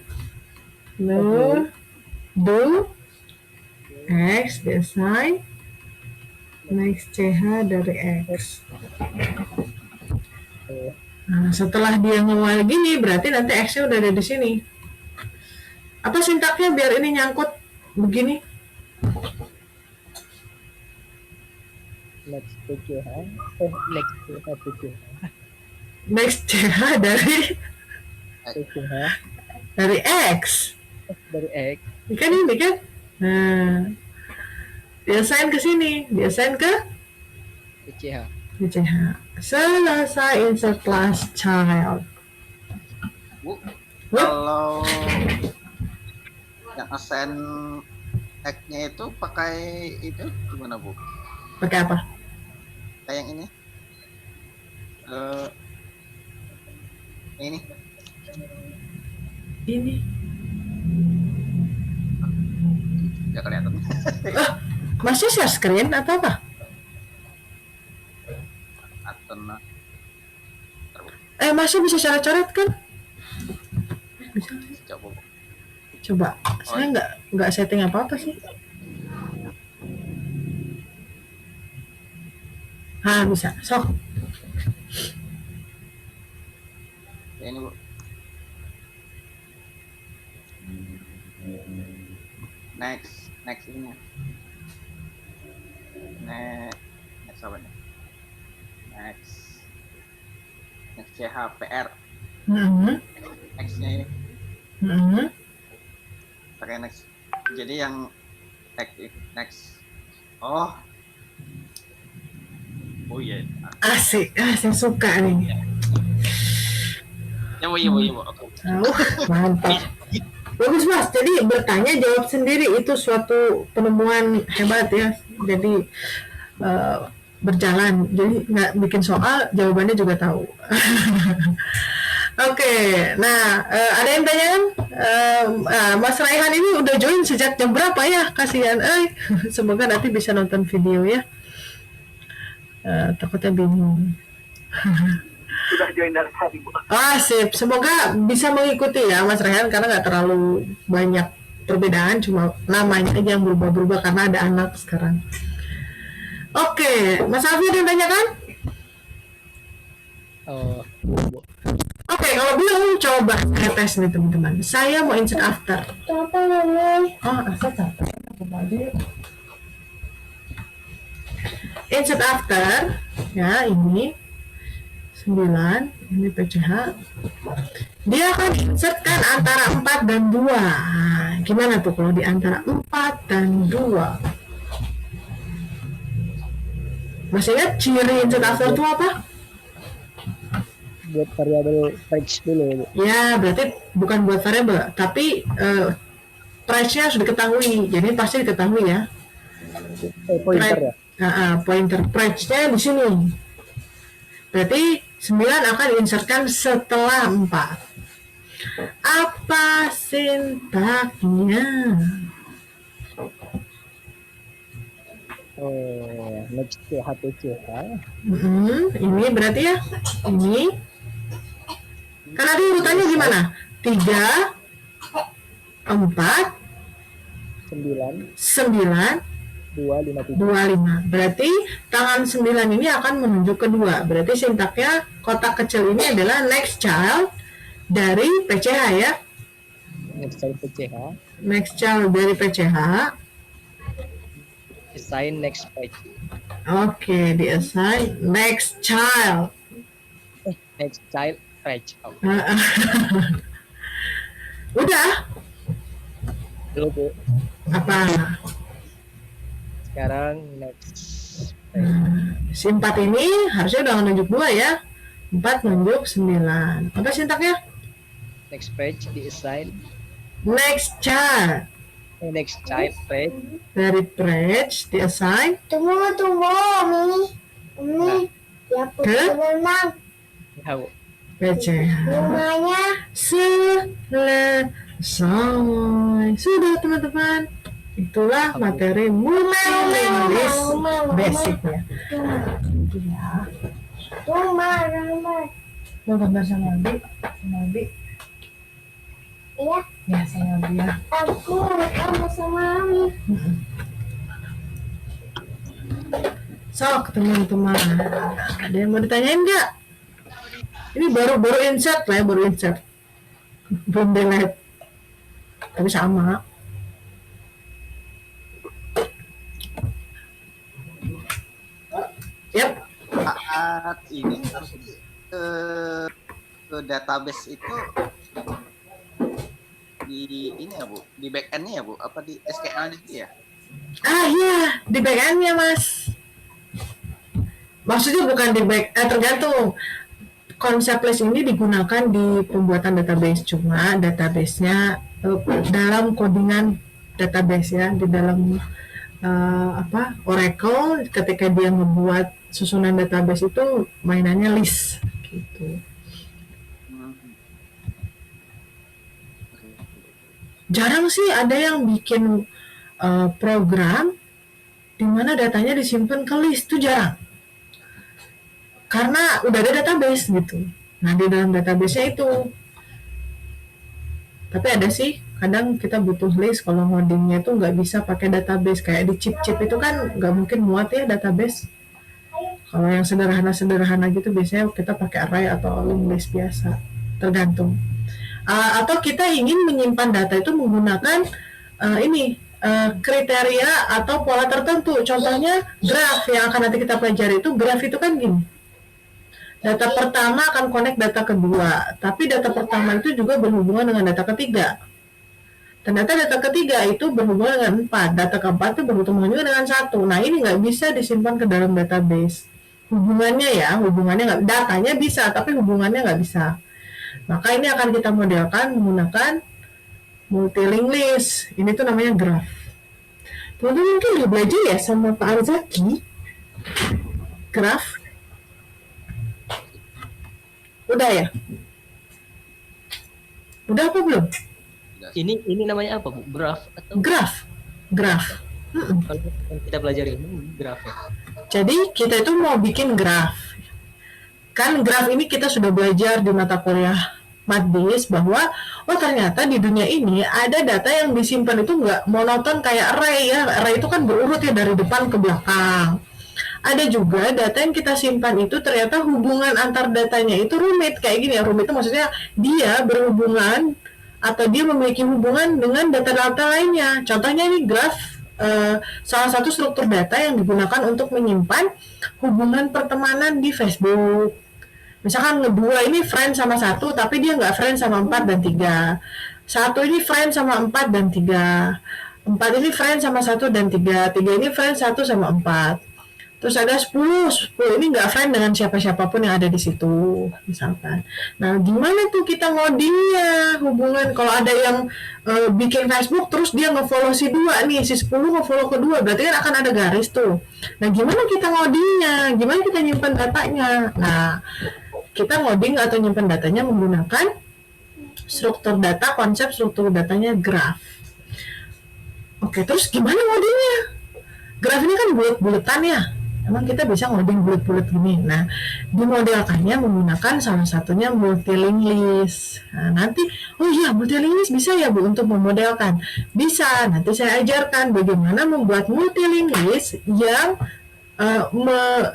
Speaker 1: do X design next CH dari X. Nah, setelah dia ngewal gini, berarti nanti X-nya udah ada di sini. Apa sintaknya biar ini nyangkut begini? Next CH dari X. Kan ini kan? Nah, dia assign ke sini, dia assign ke CH. Selesai insert class child.
Speaker 4: Bu, kalau yang assign X-nya itu pakai itu gimana Bu?
Speaker 1: Pakai apa?
Speaker 4: Kayak yang ini. Ini. Ya kelihatan.
Speaker 1: Masih share screen atau apa? Masih bisa coret-coret kan? Bisa. Coba. Saya nggak setting apa-apa sih. Bisa. Sok.
Speaker 4: Ya, ini Bu. Next ini. Next apa nih? Next CHPR. Next-nya ini pakai next. Jadi yang next. Oh iya.
Speaker 1: Asik, saya suka nih.
Speaker 4: Ya, Bu. Oke.
Speaker 1: Mantap. Bagus Mas, jadi bertanya jawab sendiri itu suatu penemuan hebat ya. Jadi berjalan, jadi nggak bikin soal, jawabannya juga tahu. Oke, nah ada yang tanyakan? Mas Raihan ini udah join sejak jam berapa ya? Kasihan, semoga nanti bisa nonton video ya. Takutnya bingung.
Speaker 5: Sudah join dari tadi, Bu.
Speaker 1: Sip. Semoga bisa mengikuti ya Mas Rehan, karena nggak terlalu banyak perbedaan, cuma namanya aja yang berubah-berubah karena ada anak sekarang. Oke, Mas Alfi ada yang tanyakan?
Speaker 2: Bu.
Speaker 1: Oke, kalau belum coba saya tes nih teman-teman. Saya mau insert after.
Speaker 3: Apa ini?
Speaker 1: Saya capek. Insert after, ya ini 9, ini PCH. Dia akan insert kan antara 4 dan 2. Gimana tuh kalau di antara 4 dan 2? Masih ingat ciri insert after itu apa?
Speaker 2: Buat variabel price dulu, Bu.
Speaker 1: Ya, berarti bukan buat variabel, tapi price-nya harus diketahui. Jadi pasti diketahui ya.
Speaker 2: Pointer ya.
Speaker 1: Pointer price-nya di sini. Berarti 9 akan diinsertkan setelah 4. Apa sintaknya?
Speaker 2: Next HPCH.
Speaker 1: Ini berarti ya. Ini. Kan ada urutannya gimana? 3, 4, 9, 25. Berarti tangan 9 ini akan menunjuk ke 2. Berarti sintaknya kotak kecil ini adalah next child dari PCH ya. Next child dari PCH.
Speaker 2: Assign next page.
Speaker 1: Oke, di-assign next child.
Speaker 2: Next child page.
Speaker 1: Udah?
Speaker 2: Belum, Bu.
Speaker 1: Apa?
Speaker 2: Sekarang next
Speaker 1: Si 4 ini harusnya udah menunjuk 2 ya. 4 menunjuk 9. Apa sintaknya?
Speaker 2: next page di-assign
Speaker 1: Next child.
Speaker 2: next child page.
Speaker 1: Dari page di-assign
Speaker 3: Tunggu, Umi. Ya, berenang.
Speaker 2: Ya, Bu.
Speaker 1: PCH.
Speaker 3: Rumahnya
Speaker 1: Selesai. Sudah teman-teman. Itulah materi multilingualis basicnya.
Speaker 3: rumah.
Speaker 1: Mau gambar sama Abi?
Speaker 3: Iya,
Speaker 1: Ya, saya Abi ya.
Speaker 3: aku sama Mami.
Speaker 1: Sok teman-teman. Ada yang mau ditanyain nggak? Ini baru insert lah ya, baru insert. Belum delete. Tapi sama. Yap.
Speaker 4: Saat ini ke database itu di ini ya, Bu, di back end-nya ya, Bu, apa di SQL-nya itu ya?
Speaker 1: Iya, di back end-nya Mas. Maksudnya bukan di tergantung. Konsep list ini digunakan di pembuatan database, cuma database-nya dalam codingan database ya, di dalam Oracle ketika dia membuat susunan database itu mainannya list gitu. Jarang sih ada yang bikin program di mana datanya disimpan ke list, itu jarang. Karena udah ada database gitu. Nah, di dalam database-nya itu. Tapi ada sih, kadang kita butuh list kalau ngodingnya tuh nggak bisa pakai database. Kayak di chip-chip itu kan nggak mungkin muat ya database. Kalau yang sederhana-sederhana gitu biasanya kita pakai array atau linked list biasa. Tergantung. Atau kita ingin menyimpan data itu menggunakan kriteria atau pola tertentu. Contohnya graph yang akan nanti kita pelajari itu, graph itu kan gini. Data pertama akan connect data kedua, tapi data pertama itu juga berhubungan dengan data ketiga. Ternyata data ketiga itu berhubungan dengan 4, data keempat itu berhubungan juga dengan 1. Nah ini nggak bisa disimpan ke dalam database. Hubungannya nggak, datanya bisa, tapi hubungannya nggak bisa. Maka ini akan kita modelkan menggunakan multi-linked list. Ini tuh namanya graph. Teman-teman mungkin udah belajar ya sama Pak Arzaki graph? Udah ya? Udah apa belum?
Speaker 2: Ini namanya apa, Bu? Graph atau
Speaker 1: Graph.
Speaker 2: kalau yang kita pelajari ini graph ya?
Speaker 1: Jadi kita itu mau bikin graph. Kan graph ini kita sudah belajar di mata kuliah Madis bahwa ternyata di dunia ini ada data yang disimpan itu nggak monoton kayak array ya. Array itu kan berurut ya dari depan ke belakang. Ada juga data yang kita simpan itu ternyata hubungan antar datanya itu rumit kayak gini ya. Rumit itu maksudnya dia berhubungan atau dia memiliki hubungan dengan data-data lainnya. Contohnya ini graph, salah satu struktur data yang digunakan untuk menyimpan hubungan pertemanan di Facebook. Misalkan dua ini friend sama 1, tapi dia nggak friend sama 4 dan 3. 1 ini friend sama 4 dan 3. 4 ini friend sama 1 dan 3. 3 ini friend 1 sama 4. Terus ada 10 ini nggak friend dengan siapa-siapapun yang ada di situ, misalkan. Nah, gimana tuh kita ngodingnya hubungan kalau ada yang bikin Facebook terus dia nge-follow si 2 nih, si 10 nge-follow kedua, berarti kan akan ada garis tuh. Nah, gimana kita ngodingnya? Gimana kita nyimpan datanya? Nah, kita ngoding atau nyimpan datanya menggunakan struktur data, konsep struktur datanya graph. Oke, terus gimana ngodingnya? Graph ini kan bulet-buletan ya. Emang kita bisa ngoding bulet-bulet gini. Nah, dimodelkannya menggunakan salah satunya multi-linked list. Nah, nanti, multi-linked list bisa ya Bu untuk memodelkan? Bisa, nanti saya ajarkan bagaimana membuat multi-linked list yang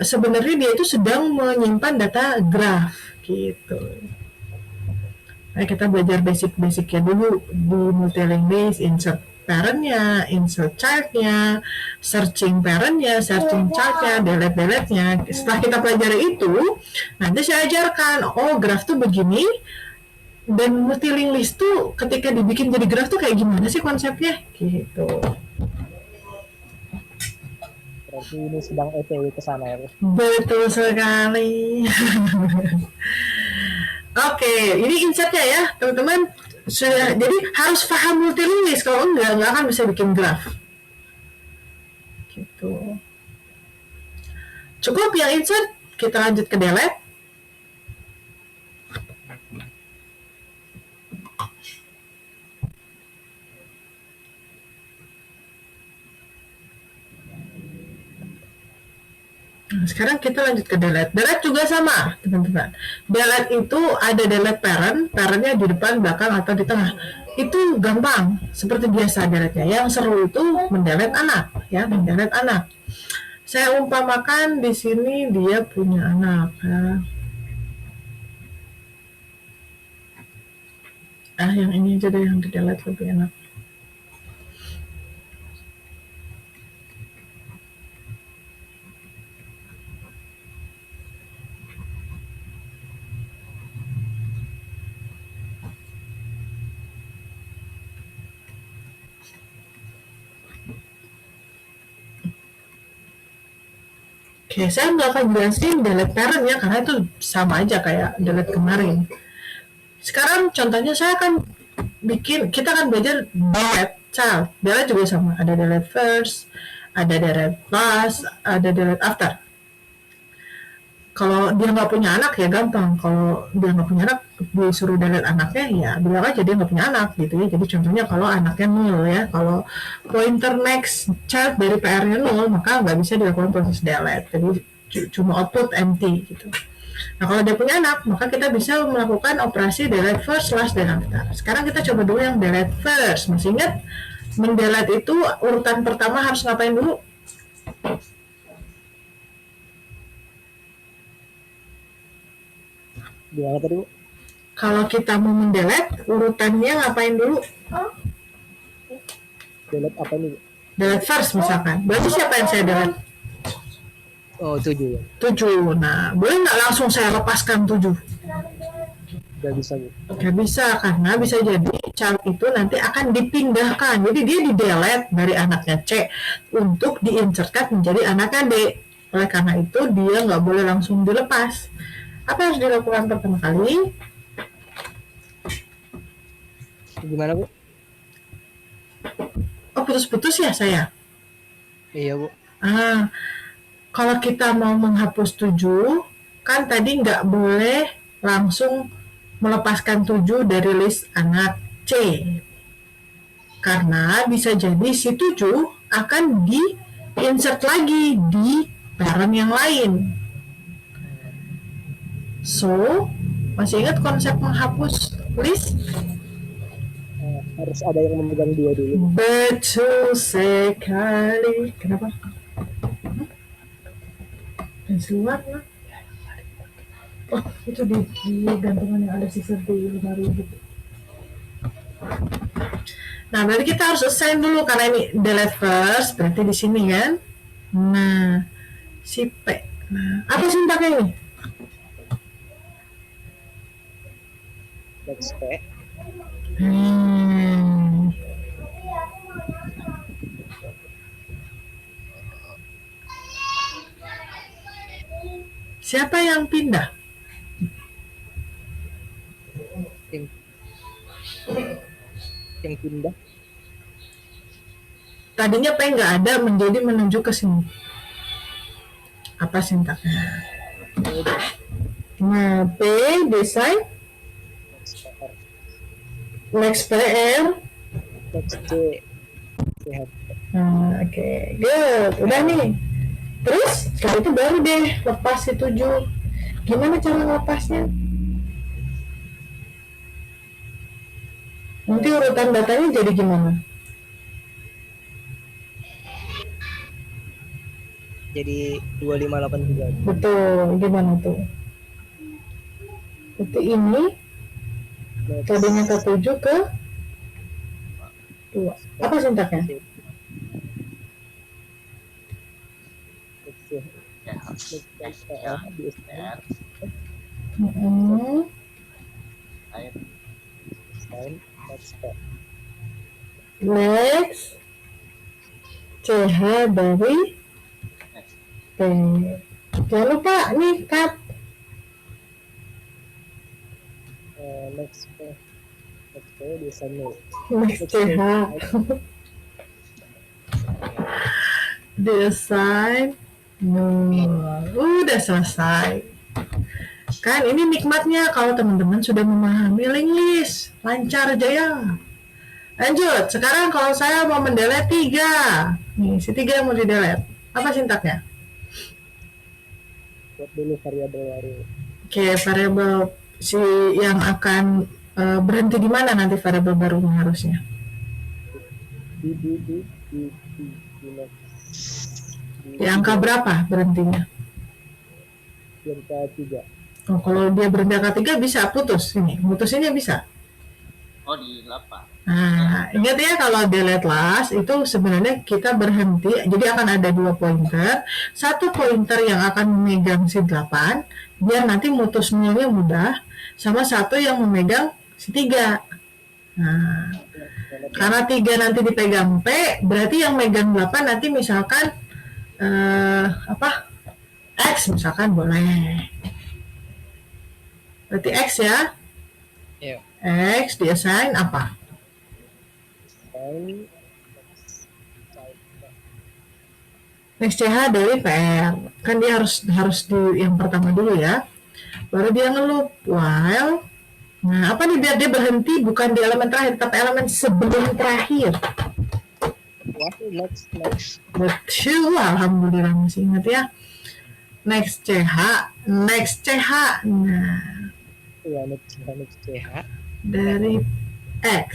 Speaker 1: sebenarnya dia itu sedang menyimpan data graph gitu. Nah, kita belajar basic-basicnya dulu di multi-linked list, insert parent-nya, insert child-nya, searching parent-nya, searching child-nya, delete-delete-nya. Setelah kita pelajari itu, nanti saya ajarkan, graph tuh begini, dan multi-linked list tuh ketika dibikin jadi graph tuh kayak gimana sih konsepnya gitu.
Speaker 2: Berarti ini sedang ETW ke sana ya, Bu?
Speaker 1: Betul sekali. Oke, ini insertnya ya, teman-teman. Jadi harus paham multi-linked list, kalau nggak akan bisa bikin graph. Gitu. Cukup yang insert, kita lanjut ke delete. Nah, sekarang kita lanjut ke delete. Delete juga sama, teman-teman. Delete itu ada delete parent, parentnya di depan, belakang, atau di tengah. Itu gampang, seperti biasa delete-nya. Yang seru itu mendelete anak, ya, mendelete anak. Saya umpamakan di sini dia punya anak. Ya. Yang ini aja deh yang di delete lebih enak. Oke, saya nggak akan jelasin delete parent ya, karena itu sama aja kayak delete kemarin. Sekarang contohnya saya akan kita akan belajar delete child. Delete juga sama, ada delete first, ada delete last, ada delete after. Kalau dia nggak punya anak ya gampang. Kalau dia nggak punya anak, disuruh delete anaknya ya bilang aja dia nggak punya anak gitu ya. Jadi contohnya kalau anaknya 0 ya, kalau pointer next child dari PR-nya 0 maka nggak bisa dilakukan proses delete. Jadi cuma output empty gitu. Nah kalau dia punya anak maka kita bisa melakukan operasi delete first, last, dan after. Sekarang kita coba dulu yang delete first. Masih ingat mendelete itu urutan pertama harus ngapain dulu?
Speaker 2: Gimana tadi, Bu?
Speaker 1: Kalau kita mau mendelete, urutannya ngapain dulu?
Speaker 2: Delete apa nih, Bu?
Speaker 1: Delete first misalkan. Berarti siapa yang saya delete?
Speaker 2: Oh, 7 ya.
Speaker 1: 7. Nah, boleh nggak langsung saya lepaskan 7?
Speaker 2: Gak bisa, Bu.
Speaker 1: Nggak bisa, karena bisa jadi child itu nanti akan dipindahkan. Jadi dia di-delete dari anaknya C untuk di-insertkan menjadi anaknya D. Oleh karena itu dia nggak boleh langsung dilepas. Apa yang harus dilakukan pertama kali?
Speaker 2: Gimana, Bu?
Speaker 1: Oh, putus-putus ya saya?
Speaker 2: Iya, Bu.
Speaker 1: Kalau kita mau menghapus 7, kan tadi nggak boleh langsung melepaskan 7 dari list anak C. Karena bisa jadi si 7 akan di-insert lagi di parent yang lain. So, masih ingat konsep menghapus list?
Speaker 2: Harus ada yang memegang 2 dulu.
Speaker 1: Betul sekali. Kenapa? Pensil warna. Oh, itu di gantungan yang ada sisa di 5.000. Nah, berarti kita harus assign dulu karena ini delete first, berarti di sini kan. Nah, si P. Nah, apa sintaknya ini?
Speaker 2: Next P.
Speaker 1: Siapa yang pindah?
Speaker 2: Yang pindah.
Speaker 1: Tadinya P nggak ada menjadi menuju ke sini. Apa sintaknya? Nah, P design next PR.
Speaker 2: Next C.
Speaker 1: Oke, good. Udah nih. Terus setelah itu baru deh lepas si 7. Gimana cara lepasnya? Nanti urutan datanya jadi gimana?
Speaker 2: Jadi 2583.
Speaker 1: Betul, gimana tuh? Itu ini tadinya ke 7 ke 2. Apa sintaknya? Next CH dari P. Jangan lupa nih cut.
Speaker 2: Next P di sana.
Speaker 1: Next CH desain. Udah selesai. Kan ini nikmatnya kalau teman-teman sudah memahami link list, lancar jaya. Lanjut, sekarang kalau saya mau mendelete 3. Nih, si 3 yang mau di-delete. Apa sintaknya?
Speaker 2: Buat dulu variabel baru.
Speaker 1: Oke, variabel si yang akan berhenti di mana nanti variabel barunya harusnya? Di angka berapa berhentinya?
Speaker 2: Di angka 3.
Speaker 1: Oh, kalau dia berhenti angka 3 bisa putus ini. Putusinnya bisa.
Speaker 4: Oh, di 8.
Speaker 1: Nah, ingat ya kalau delete last itu sebenarnya kita berhenti, jadi akan ada 2 pointer, 1 pointer yang akan memegang si 8, biar nanti mutus nilnya mudah, sama 1 yang memegang si 3. Nah, karena 3 nanti dipegang P, berarti yang megang 8 nanti misalkan X misalkan boleh. Berarti X ya?
Speaker 2: Iya.
Speaker 1: X di-assign apa? Next CH dari PR. Kan dia harus di yang pertama dulu ya. Baru dia ngeloop while. Nah, apa nih biar dia berhenti bukan di elemen terakhir, tapi elemen sebelum terakhir.
Speaker 2: Next.
Speaker 1: Betul, alhamdulillah masih ingat ya. Next CH. Nah,
Speaker 2: Iya, next CH
Speaker 1: dari X.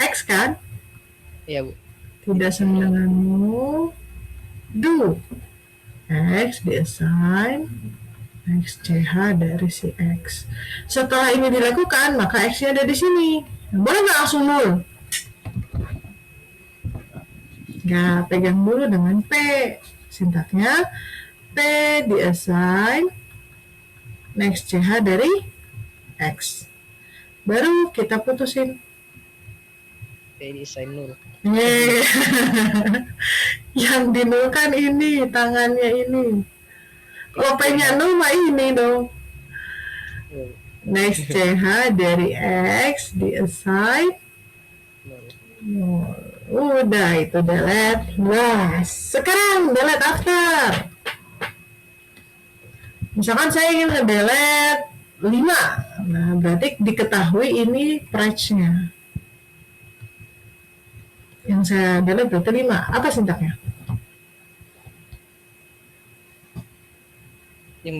Speaker 1: X kan?
Speaker 2: Iya, Bu.
Speaker 1: Tidak sama denganmu. Do. X di-assign. X CH dari si X. Setelah ini dilakukan, maka X-nya ada di sini. Boleh nggak langsung nol? Nggak, pegang dulu dengan P. sintaknya P diassign next CH dari X. Baru kita putusin.
Speaker 2: P di-assign 0.
Speaker 1: Yeay. Yang dinulkan ini, tangannya ini. Kalau P-nya 0 mah ini dong.
Speaker 2: Oh,
Speaker 1: Next CH dari X diassign
Speaker 2: 0.
Speaker 1: 0. Udah itu delete. Nah, sekarang delete after. Misalkan saya ingin nge-delete 5. Nah, berarti diketahui ini price-nya. Yang saya delete berarti 5. Apa sintaknya?
Speaker 2: Yang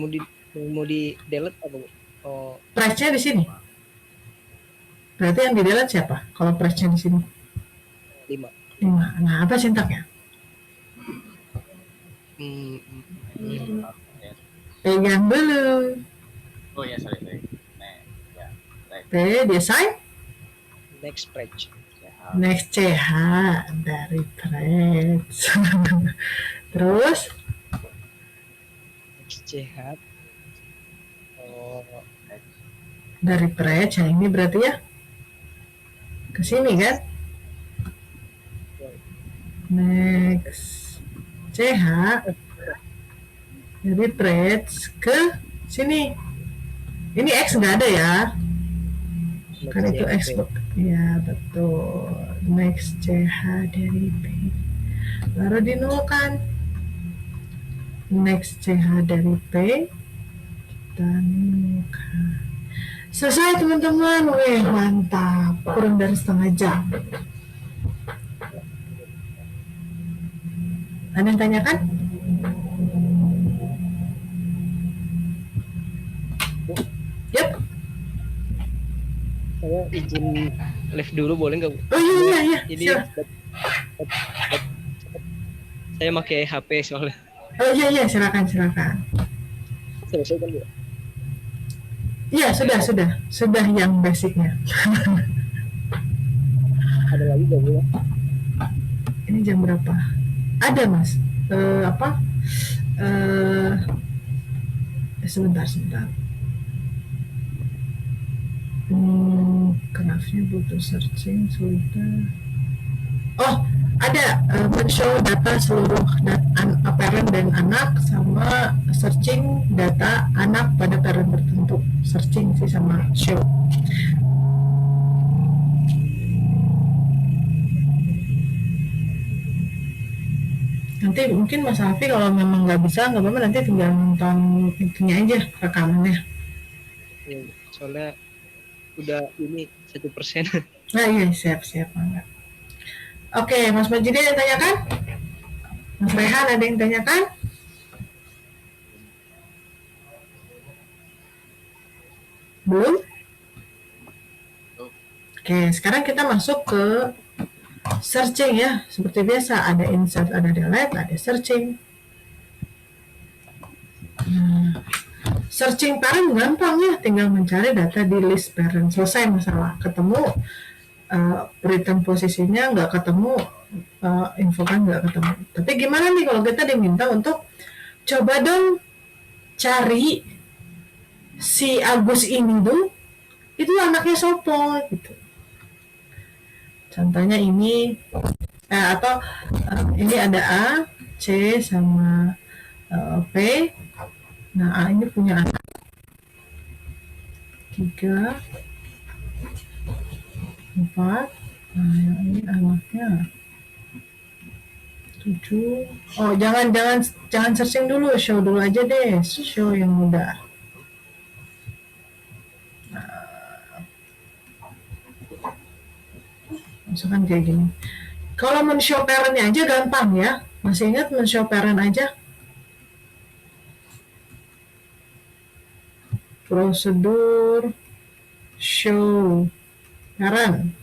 Speaker 2: mau di delete apa, Bu? Oh,
Speaker 1: Price-nya di sini. Berarti yang di delete siapa? Kalau price-nya di sini
Speaker 2: 5.
Speaker 1: 5. Nah, apa sintaknya? Pegang dulu.
Speaker 4: Oh ya, sorry. Nah, ya. Baik.
Speaker 1: P diassign
Speaker 2: Next page.
Speaker 4: Ya.
Speaker 1: next CH dari price. Terus
Speaker 2: Next CH. Oh,
Speaker 1: dari price yang ini berarti ya ke sini kan? Next CH dari price ke sini. Ini X nggak ada ya? Kan itu X. Ya betul. Next CH dari P. Baru dinolkan. Next CH dari P. Kita nolkan. Selesai teman-teman. Wih mantap. Kurang dari setengah jam. Ada yang tanyakan? Yep.
Speaker 2: Saya izin live dulu boleh nggak, Bu?
Speaker 1: Oh iya.
Speaker 2: Ini
Speaker 1: Sila.
Speaker 2: saya pakai HP soalnya.
Speaker 1: Oh iya silakan.
Speaker 2: Selesai kan, Bu?
Speaker 1: Iya sudah yang basicnya.
Speaker 2: Ada lagi nggak, Bu?
Speaker 1: Ini jam berapa? Ada mas. Sebentar. Graphnya butuh searching sulitnya. Oh ada men-show data seluruh parent dan anak sama searching data anak pada parent tertentu. Searching sih sama show. Nanti mungkin Mas Alfi kalau memang nggak bisa nggak apa-apa, nanti tinggal nonton itunya aja rekamannya.
Speaker 2: Ya, soalnya udah ini 1%.
Speaker 1: Nah iya siap enggak. Oke, Mas Majid ada yang tanyakan? Mas Rehan ada yang tanyakan? Belum? Oke, sekarang kita masuk ke searching ya. Seperti biasa ada insert, ada delete, ada searching. Searching parent gampang ya, tinggal mencari data di list parent. Selesai masalah. Ketemu return posisinya, nggak ketemu info kan nggak ketemu. Tapi gimana nih kalau kita diminta untuk coba dong cari si Agus ini tuh itu anaknya sopo gitu. Contohnya ini atau ini ada A, C sama P. Nah A ini punya anak 3, 4. Nah yang ini anaknya 7. Oh jangan searching dulu, show dulu aja deh, show yang mudah. Misalkan kayak gini. Kalau men-show parent-nya aja gampang ya. Masih ingat men-show parent aja? Prosedur show parent.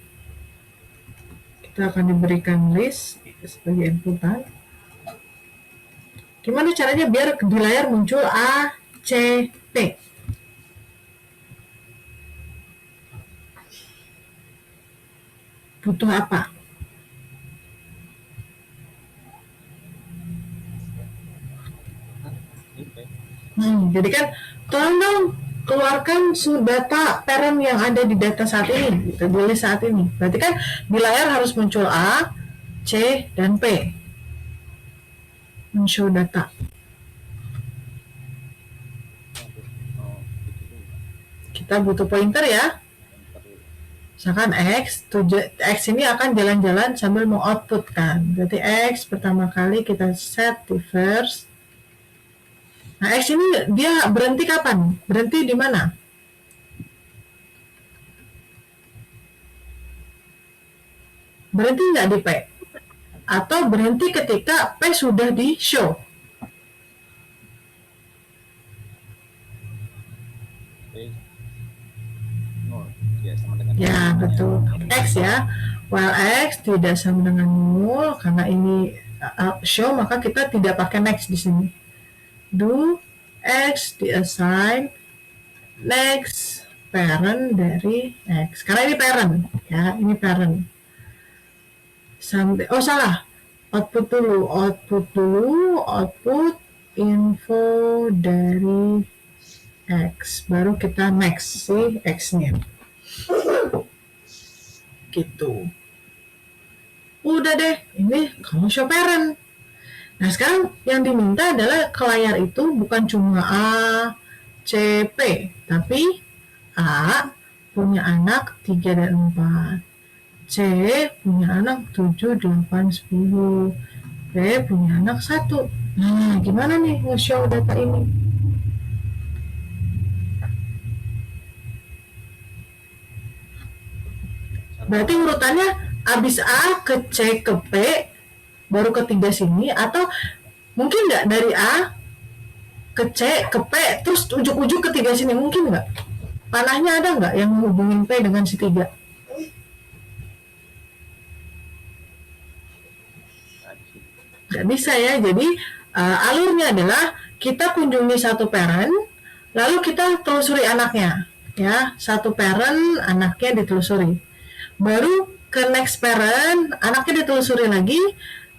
Speaker 1: Kita akan diberikan list sebagai inputan. Gimana caranya biar di layar muncul A, C, T? Butuh apa? Jadi kan tolong dong keluarkan data parent yang ada di data saat ini, gitu, di list saat ini. Berarti kan di layar harus muncul A, C, dan P. Men-show data. Kita butuh pointer ya. Misalkan X ini akan jalan-jalan sambil mau output kan. Berarti X pertama kali kita set di first. Nah, X ini dia berhenti kapan? Berhenti di mana? Berhenti nggak di P? Atau berhenti ketika P sudah di show? Ya, betul. X ya. While X tidak sama dengan 0, karena ini show, maka kita tidak pakai next di sini. Do X diassign next parent dari X. Karena ini parent, ya, ini parent. Sampai, salah. Output info dari X. Baru kita next si X-nya. Gitu. Udah deh, ini kamu show parent. Nah, sekarang yang diminta adalah ke layar itu bukan cuma A, C, P, tapi A punya anak 3 dan 4, C punya anak 7, 8, 10, P punya anak 1. Nah, gimana nih nge-show data ini? Berarti urutannya habis A ke C ke P, baru ketiga sini, atau mungkin nggak dari A ke C ke P terus ujuk-ujuk ketiga sini, mungkin nggak? Panahnya ada nggak yang menghubungin P dengan si 3? Nggak bisa ya. Jadi alurnya adalah kita kunjungi satu parent, lalu kita telusuri anaknya, ya, satu parent anaknya ditelusuri, baru ke next parent anaknya ditelusuri lagi,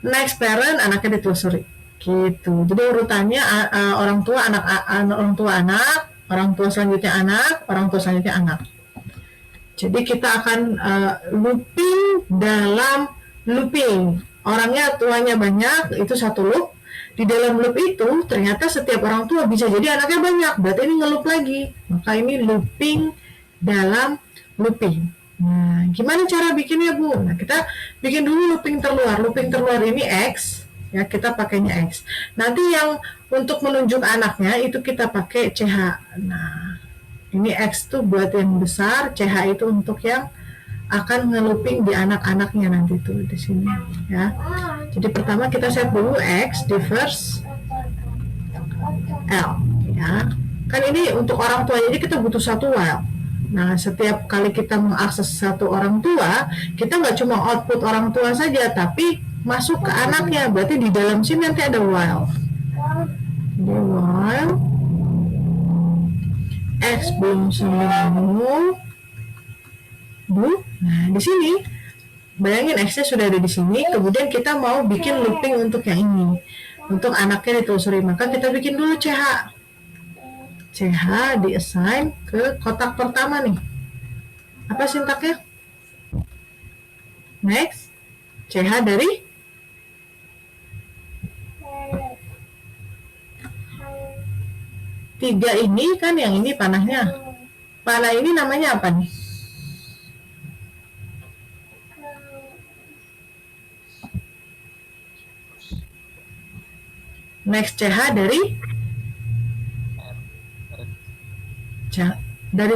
Speaker 1: next parent anaknya ditelusuri, gitu. Jadi urutannya orang tua anak, orang tua anak, orang tua selanjutnya anak, orang tua selanjutnya anak. Jadi kita akan looping dalam looping. Orangnya tuanya banyak, itu satu loop. Di dalam loop itu ternyata setiap orang tua bisa jadi anaknya banyak, berarti ini ngeloop lagi. Maka ini looping dalam looping. Nah, gimana cara bikinnya, Bu? Nah, kita bikin dulu looping terluar. Looping terluar ini X, ya, kita pakainya X. Nanti yang untuk menunjuk anaknya itu kita pakai CH. Nah, ini X tuh buat yang besar, CH itu untuk yang akan ngelooping di anak-anaknya nanti tuh di sini, ya. Jadi pertama kita set dulu X di first L, ya. Kan ini untuk orang tua, jadi kita butuh satu while. Nah, setiap kali kita mengakses satu orang tua, kita nggak cuma output orang tua saja, tapi masuk ke anaknya. Berarti di dalam sini nanti ada while. Jadi while X belum sama 0, Bu. Nah, di sini bayangin X-nya sudah ada di sini, kemudian kita mau bikin looping untuk yang ini, untuk anaknya ditelusuri, maka kita bikin dulu CH. CH diassign ke kotak pertama nih. Apa sintaknya? Next, CH dari tiga ini kan, yang ini panahnya. Panah ini namanya apa nih? Next, CH dari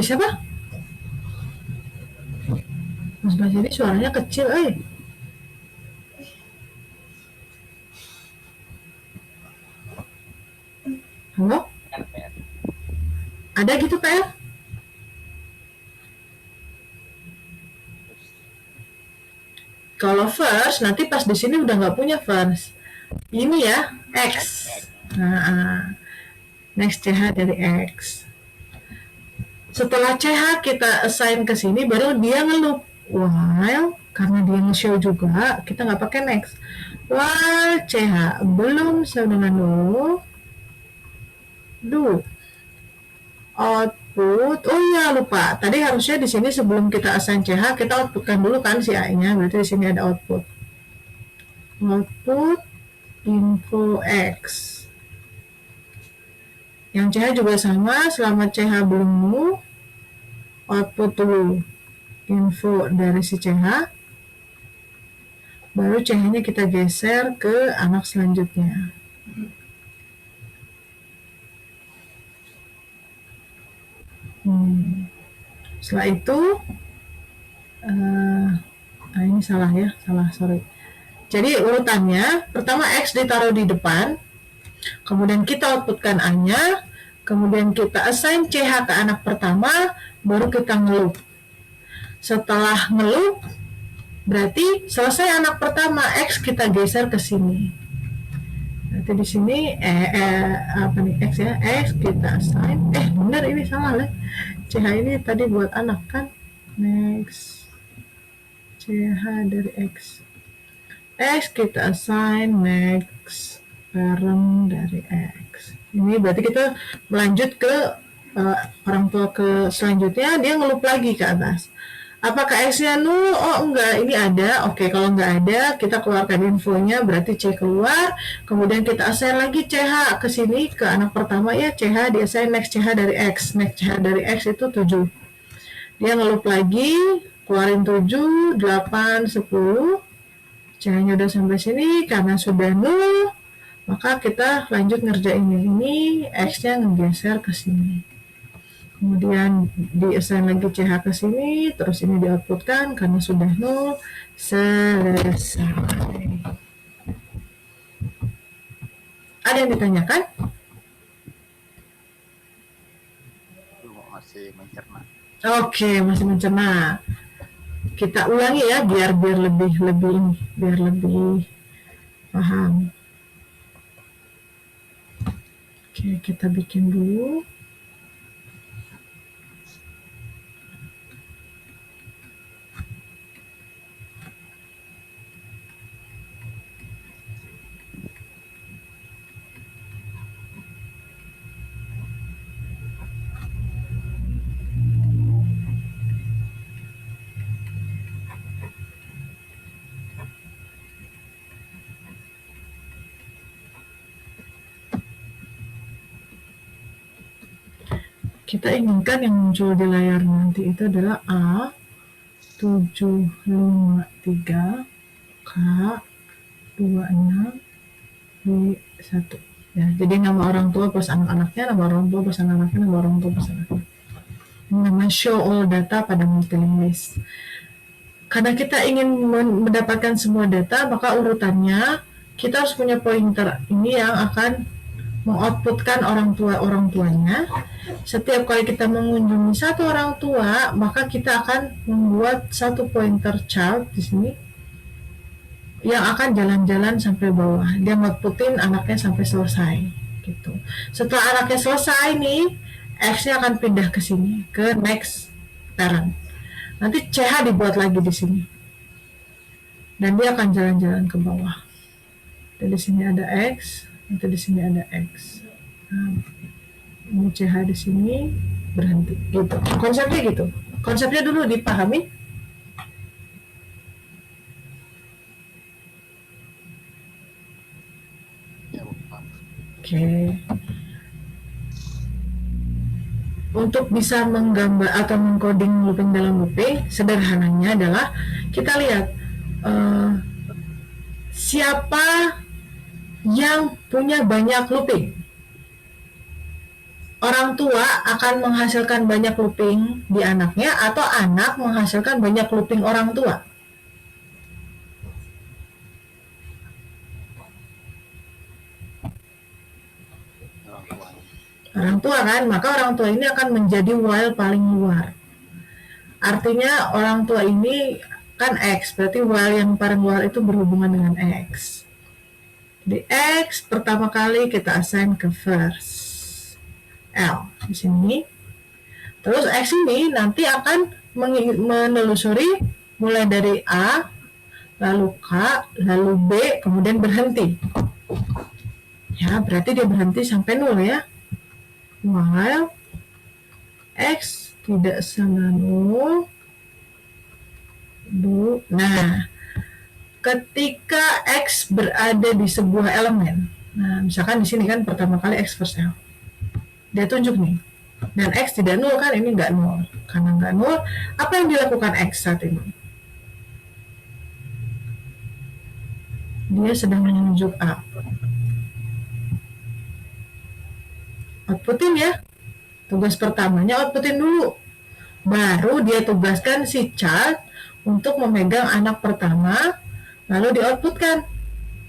Speaker 1: siapa? Mas Basiri suaranya kecil, Halo? Ada gitu PR? Kalau first, nanti pas di sini udah nggak punya first. Ini ya, X. Nah, next CH dari X. Setelah CH kita assign ke sini, baru dia ngeloop. While, karena dia nge-show juga, kita nggak pakai next. While CH belum sama dengan 0, do. Output, oh iya lupa. Tadi harusnya di sini sebelum kita assign CH kita outputkan dulu kan si A-nya. Berarti di sini ada output. Output info X. Yang CH juga sama, selama CH belum move, output dulu info dari si CH. Baru CH-nya kita geser ke anak selanjutnya. Setelah itu ini salah ya, sorry. Jadi urutannya pertama X ditaruh di depan, kemudian kita outputkan A-nya, kemudian kita assign CH ke anak pertama, baru kita ngeloop. Setelah ngeloop berarti selesai anak pertama, X kita geser ke sini. Berarti di sini apa nih X ya, X kita assign, bener ini salah lah. CH ini tadi buat anak kan, next CH dari X kita assign next parent dari X. Ini berarti kita melanjut ke orang tua ke selanjutnya, dia ngeloop lagi ke atas. Apakah X-nya nul? Oh enggak, ini ada. Oke, kalau enggak ada, kita keluarkan infonya, berarti C keluar. Kemudian kita assign lagi CH ke sini, ke anak pertama ya, CH di assign next CH dari X. Next CH dari X itu 7. Dia ngeloop lagi, keluarin 7, 8, 10. CH-nya udah sampai sini, karena sudah nul, maka kita lanjut ngerjain ini, X-nya ngegeser ke sini. Kemudian di-assign lagi CH ke sini, terus ini di-outputkan karena sudah nol, selesai. Ada yang ditanyakan?
Speaker 4: Masih mencerna.
Speaker 1: Oke, masih mencerna. Kita ulangi ya, biar lebih paham. Oke, kita bikin dulu. Kita inginkan yang muncul di layar nanti itu adalah A753 K26 B1 ya. Jadi nama orang tua plus anak-anaknya, nama orang tua plus anak-anaknya, nama orang tua plus anaknya. Ini namanya show all data pada multilink list. Karena kita ingin mendapatkan semua data, maka urutannya kita harus punya pointer ini yang akan mengoutputkan orang tuanya. Setiap kali kita mengunjungi satu orang tua, maka kita akan membuat satu pointer child di sini yang akan jalan-jalan sampai bawah. Dia outputin anaknya sampai selesai gitu. Setelah anaknya selesai nih, X-nya akan pindah ke sini, ke next parent. Nanti CH dibuat lagi di sini. Dan dia akan jalan-jalan ke bawah. Dan di sini ada X, nanti di sini ada X. Nah, ini CH di sini berhenti gitu. Konsepnya gitu. Konsepnya dulu dipahami.
Speaker 4: Ya, Pak.
Speaker 1: Oke. Untuk bisa menggambar atau mengcoding looping dalam looping, sederhananya adalah kita lihat siapa yang punya banyak looping. Orang tua akan menghasilkan banyak looping di anaknya atau anak menghasilkan banyak looping orang tua. Orang tua kan, maka orang tua ini akan menjadi while paling luar. Artinya orang tua ini kan X, berarti while yang paling luar itu berhubungan dengan X. Di X pertama kali kita assign ke first L di sini. Terus X ini nanti akan menelusuri mulai dari A, lalu K, lalu B, kemudian berhenti. Ya, berarti dia berhenti sampai 0 ya. while X tidak sama 0. Nah, ketika X berada di sebuah elemen, nah misalkan di sini kan pertama kali X first L, dia tunjuk nih, dan X tidak 0 kan, ini nggak 0. Karena nggak 0, apa yang dilakukan X saat ini? Dia sedang menunjuk A. Outputin ya. Tugas pertamanya outputin dulu. Baru dia tugaskan si child untuk memegang anak pertama, lalu di-outputkan.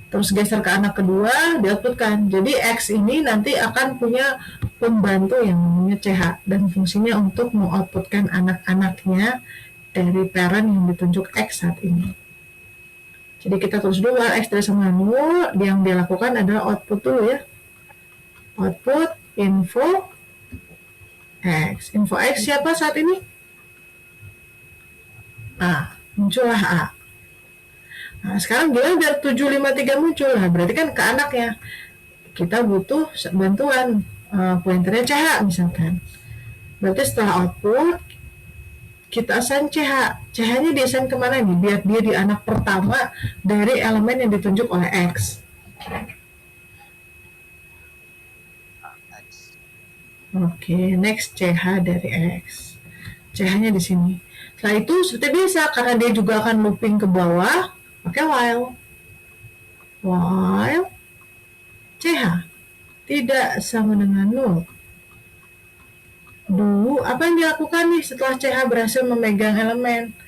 Speaker 1: Terus geser ke anak kedua, di-outputkan. Jadi X ini nanti akan punya pembantu yang namanya CH, dan fungsinya untuk mengoutputkan anak-anaknya dari parent yang ditunjuk X saat ini. Jadi kita tulis dulu X tidak sama 0, yang dia lakukan adalah output dulu ya. Output info X. Info X siapa saat ini? A. Muncullah A. Nah, sekarang gimana biar 753 muncul? Nah, berarti kan ke anaknya. Kita butuh bantuan pointernya CH misalkan. Berarti setelah output, kita assign CH. CH-nya di-assign kemana nih? Biar dia di anak pertama dari elemen yang ditunjuk oleh X. Oke, next CH dari X. CH-nya di sini. Setelah itu seperti biasa, karena dia juga akan looping ke bawah, pakai while. While CH tidak sama dengan 0. Dulu, apa yang dilakukan nih setelah CH berhasil memegang elemen?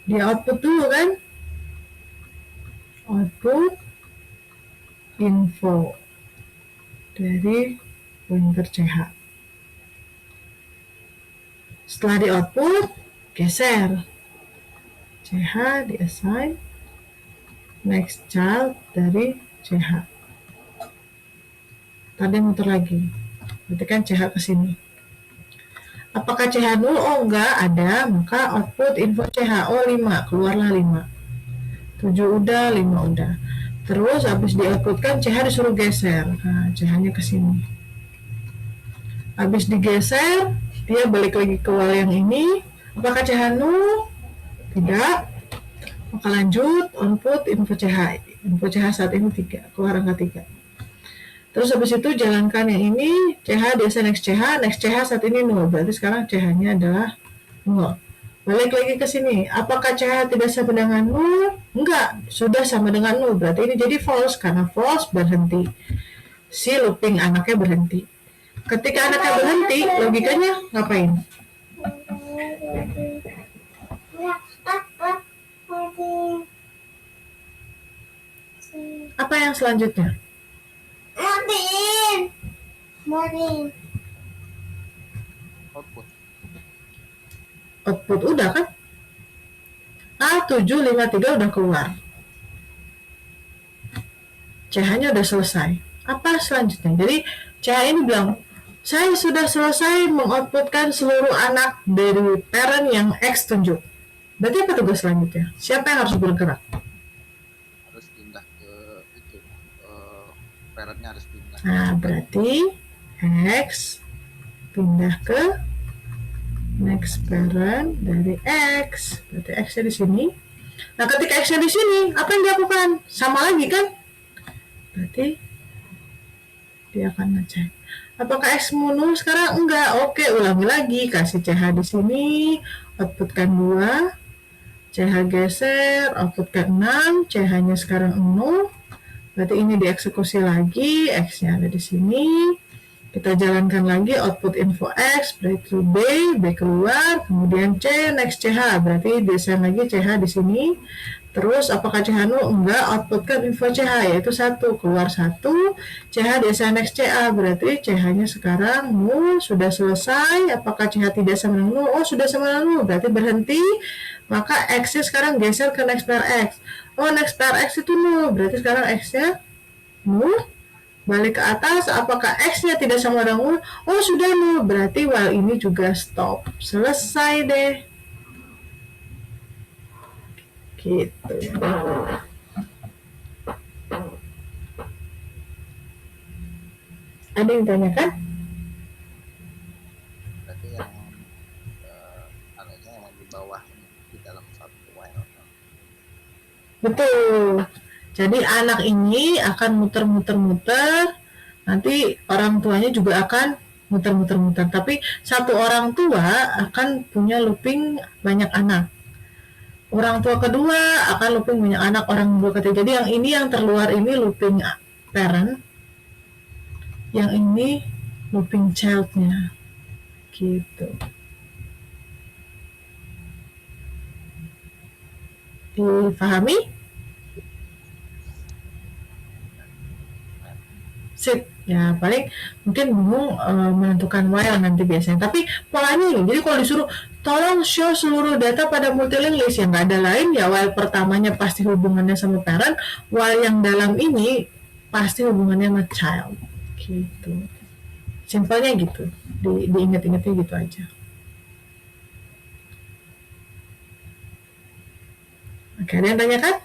Speaker 1: Dia output dulu kan? Output info dari pointer CH. Setelah di output, geser. CH di-assign next child dari CH. Tadi muter lagi. Berarti kan CH ke sini. Apakah CH 0? Oh enggak, ada. Maka output info CH. Oh 5, keluarlah 5. 7 udah, 5 udah. Terus habis di-outputkan CH disuruh geser. Nah, CH-nya ke sini. Habis digeser, dia balik lagi ke wall yang ini. Apakah CH 0? Tidak. Maka lanjut, output info CH. Info CH saat ini 3, keluar angka 3. Terus habis itu jalankan yang ini, CH biasa next CH saat ini 0. Berarti sekarang CH-nya adalah 0. Balik lagi ke sini. Apakah CH tidak sama dengan 0? Enggak, sudah sama dengan 0. Berarti ini jadi false, karena false berhenti. Si looping anaknya berhenti. Ketika anaknya berhenti, logikanya ngapain? Apa yang selanjutnya?
Speaker 3: Morin.
Speaker 1: Output udah kan? A753 udah keluar. CH-nya udah selesai. Apa selanjutnya? Jadi CH ini bilang, saya sudah selesai mengoutputkan seluruh anak dari parent yang X tunjuk. Berarti apa tugas selanjutnya? Siapa yang harus bergerak?
Speaker 4: Harus pindah ke itu, parentnya harus pindah.
Speaker 1: Nah, berarti X pindah ke next parent dari X. Berarti X-nya di sini. Nah, ketika X-nya di sini, apa yang dilakukan? Sama lagi kan? Berarti dia akan ngecek. Apakah X mono sekarang? Enggak. Oke, ulangi lagi. Kasih CH di sini, outputkan 2. CH geser, outputkan 6. CH-nya sekarang 0. Berarti ini dieksekusi lagi. X-nya ada di sini. Kita jalankan lagi output info X, berarti B keluar, kemudian C, next CH, berarti desain lagi CH di sini. Terus apakah CH 0? Enggak, outputkan info CH, yaitu 1, keluar 1, CH desain next CA, berarti CH-nya sekarang 0, sudah selesai. Apakah CH tidak sama dengan 0? Oh, sudah sama dengan 0, berarti berhenti. Maka X-nya sekarang geser ke next pair X. Oh, next pair X itu 0, berarti sekarang X-nya 0. Balik ke atas, apakah X-nya tidak sama dengan 0? Oh, sudah 0. Berarti while ini juga stop. Selesai deh. Gitu. Ada yang tanyakan?
Speaker 4: berarti yang anunya yang di bawah ini, di dalam satu while.
Speaker 1: Betul. Jadi anak ini akan muter-muter-muter, nanti orang tuanya juga akan muter-muter-muter. Tapi satu orang tua akan punya looping banyak anak. Orang tua kedua akan looping banyak anak, orang tua ketiga. Jadi yang ini yang terluar ini looping parent, yang ini looping child-nya. Gitu. Dipahami? Sip. Ya paling mungkin bingung menentukan while nanti biasanya. Tapi polanya ini, jadi kalau disuruh tolong show seluruh data pada multilink list, yang nggak ada lain ya while pertamanya pasti hubungannya sama parent, while yang dalam ini pasti hubungannya sama child. Gitu. Simpelnya gitu. Diingat-ingatnya gitu aja. Oke, ada yang tanyakan?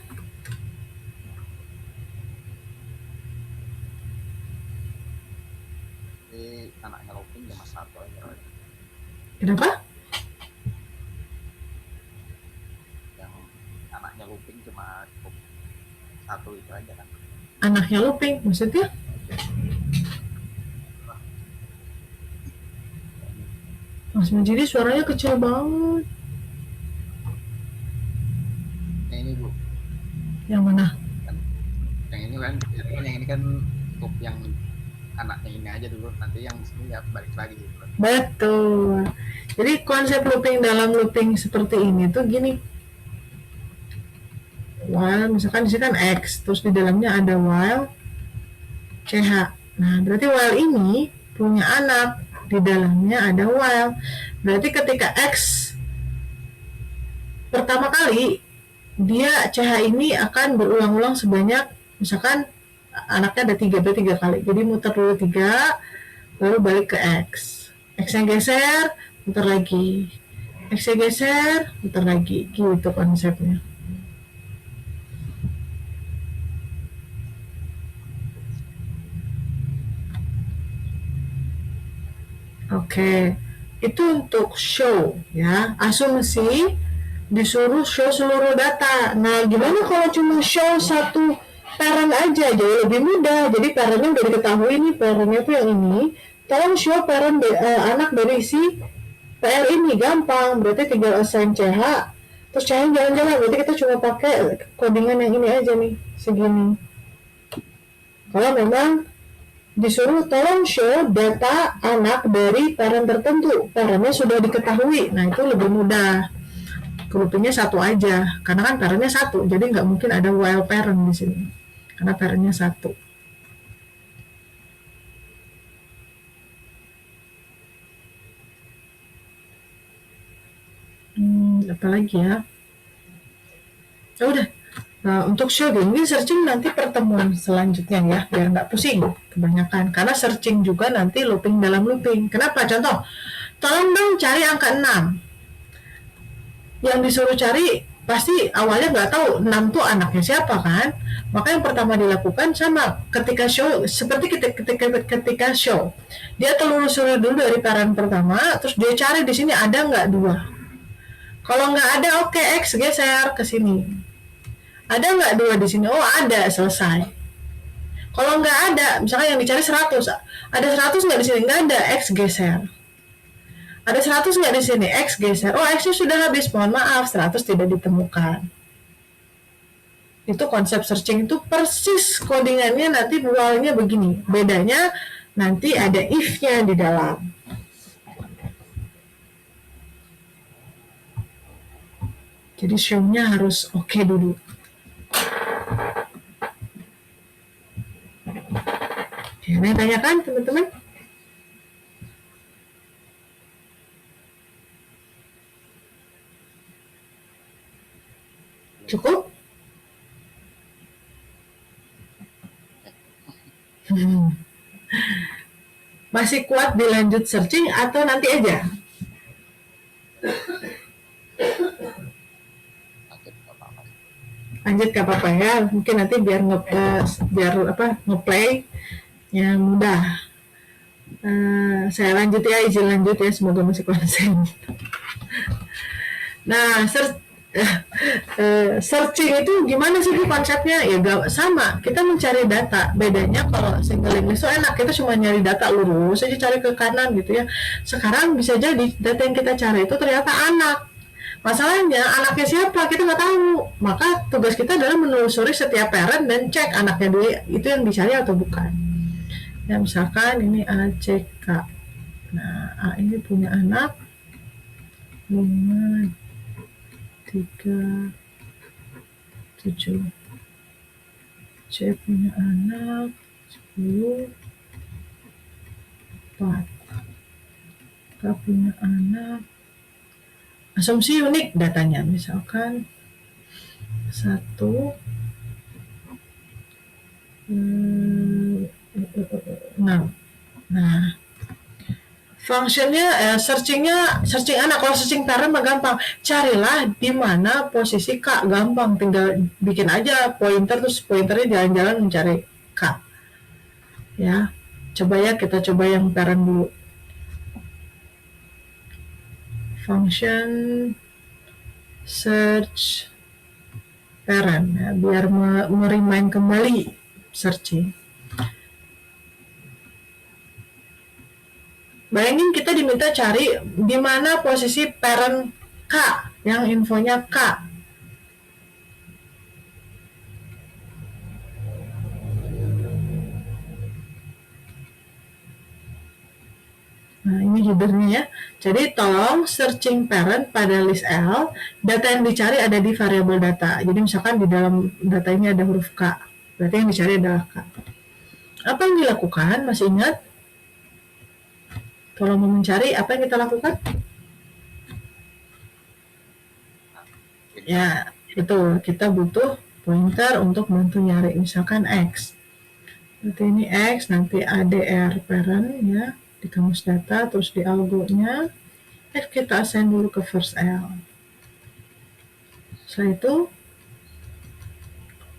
Speaker 4: Anaknya looping cuma satu aja.
Speaker 1: Kenapa?
Speaker 4: Yang anaknya looping cuma cukup satu itu aja kan.
Speaker 1: Anaknya looping, maksudnya? Mas Majidi suaranya kecil banget.
Speaker 4: Yang ini Bu.
Speaker 1: Yang mana?
Speaker 4: Yang ini kan, yang ini kan cukup yang anaknya ini aja dulu, nanti yang sini ya balik lagi gitu.
Speaker 1: Betul. Jadi konsep looping dalam looping seperti ini tuh gini. While misalkan di sini kan X, terus di dalamnya ada while CH. Nah, berarti while ini punya anak, di dalamnya ada while. Berarti ketika X pertama kali, dia CH ini akan berulang-ulang sebanyak, misalkan anaknya ada 3, berarti 3 kali. Jadi muter dulu 3, lalu balik ke X. X-nya geser, muter lagi. X-nya geser, muter lagi. Gitu konsepnya. Oke, itu untuk show ya. Asumsi disuruh show seluruh data. Nah, gimana kalau cuma show satu parent aja? Jauh lebih mudah. Jadi parentnya udah diketahui nih, parentnya tuh yang ini. Tolong show parent anak dari si PR ini, gampang. Berarti tinggal assign CH. Terus CH jalan-jalan. Berarti kita cuma pakai codingan yang ini aja nih, segini. Kalau memang disuruh tolong show data anak dari parent tertentu, parentnya sudah diketahui, nah itu lebih mudah. Loopingnya satu aja, karena kan parentnya satu, jadi nggak mungkin ada while parent di sini, karena parentnya satu. Apa lagi ya? Ya udah. Nah, untuk show mungkin searching nanti pertemuan selanjutnya ya, biar nggak pusing kebanyakan. Karena searching juga nanti looping dalam looping. Kenapa? Contoh, tolong dong cari angka 6. Yang disuruh cari pasti awalnya nggak tahu 6 tuh anaknya siapa kan. Maka yang pertama dilakukan sama ketika show, seperti ketika show. Dia telusuri dulu dari parent pertama, terus dia cari di sini ada nggak 2. Kalau nggak ada, oke, X geser ke sini. Ada nggak 2 di sini? Oh ada, selesai. Kalau nggak ada, misalkan yang dicari 100, ada 100 nggak di sini? Nggak ada, X geser. Ada 100 nggak di sini? X geser. Oh X-nya sudah habis, mohon maaf, 100 tidak ditemukan. Itu konsep searching itu persis codingannya nanti awalnya begini. Bedanya nanti ada if-nya di dalam. Jadi show-nya harus oke dulu. Ada yang tanyakan teman-teman? Cukup? Masih kuat dilanjut searching atau nanti aja? Lanjut gak apa-apa ya, mungkin nanti biar ngeplay yang mudah. Saya lanjut ya, izin lanjut ya, semoga masih konsen. Nah, searching itu gimana sih Bu konsepnya? Ya sama, kita mencari data. Bedanya kalau single English itu enak, kita cuma nyari data lurus aja, cari ke kanan gitu ya. Sekarang bisa jadi data yang kita cari itu ternyata anak. Masalahnya anaknya siapa kita nggak tahu. Maka tugas kita adalah menelusuri setiap parent dan cek anaknya dia itu yang dicari atau bukan. Ya misalkan ini ACK. Nah, A ini punya anak 5, 3, 7. C punya anak 10, 4. K punya anak. Asumsi unik datanya. Misalkan 1, 6. Nah, functionnya searching anak. Kalau searching parent mah gampang, carilah di mana posisi K, gampang, tinggal bikin aja pointer, terus pointernya jalan-jalan mencari K ya. Coba ya, kita coba yang parent dulu. Function search parent ya, biar meremind kembali searching. Bayangin kita diminta cari di mana posisi parent K, yang infonya K. Nah, ini headernya ya. Jadi tolong searching parent pada list L, data yang dicari ada di variabel data. Jadi misalkan di dalam data ini ada huruf K, berarti yang dicari adalah K. Apa yang dilakukan? Masih ingat? Kalau mau mencari, apa yang kita lakukan? Ya, itu kita butuh pointer untuk bantu nyari. Misalkan X. Berarti ini X, nanti ADR parent ya, di kamus data, terus di algo-nya. X kita assign dulu ke first L. Setelah itu,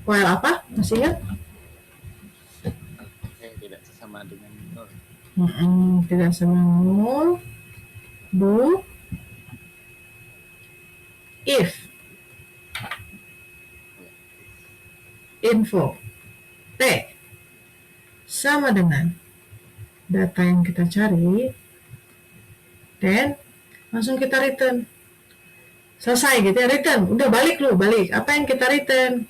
Speaker 1: while apa? Masih ingat?
Speaker 4: Tidak sama dengan nol.
Speaker 1: Tidak sama nol. Do if info T sama dengan data yang kita cari, dan langsung kita return. Selesai gitu ya, return. Udah balik. Apa yang kita return?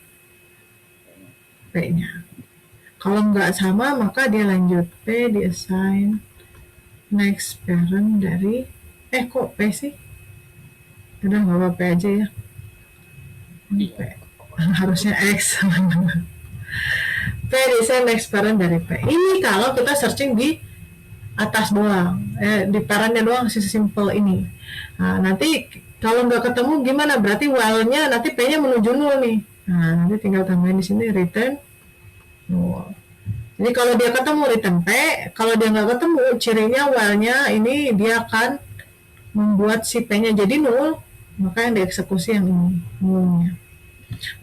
Speaker 1: P-nya. Kalau nggak sama, maka dia lanjut. P di-assign next parent dari, kok P sih? Udah nggak apa-apa aja ya. Ini P. Harusnya X. P di-assign next parent dari P. Ini kalau kita searching di atas doang. Di parentnya doang, simple ini. Nah, nanti kalau nggak ketemu gimana? Berarti while-nya nanti P-nya menuju nol nih. Nah, nanti tinggal tambahin di sini return nol. Jadi kalau dia ketemu return P, kalau dia nggak ketemu, cirinya while-nya ini dia akan membuat si P-nya jadi nol, maka yang dieksekusi yang ini, nolnya.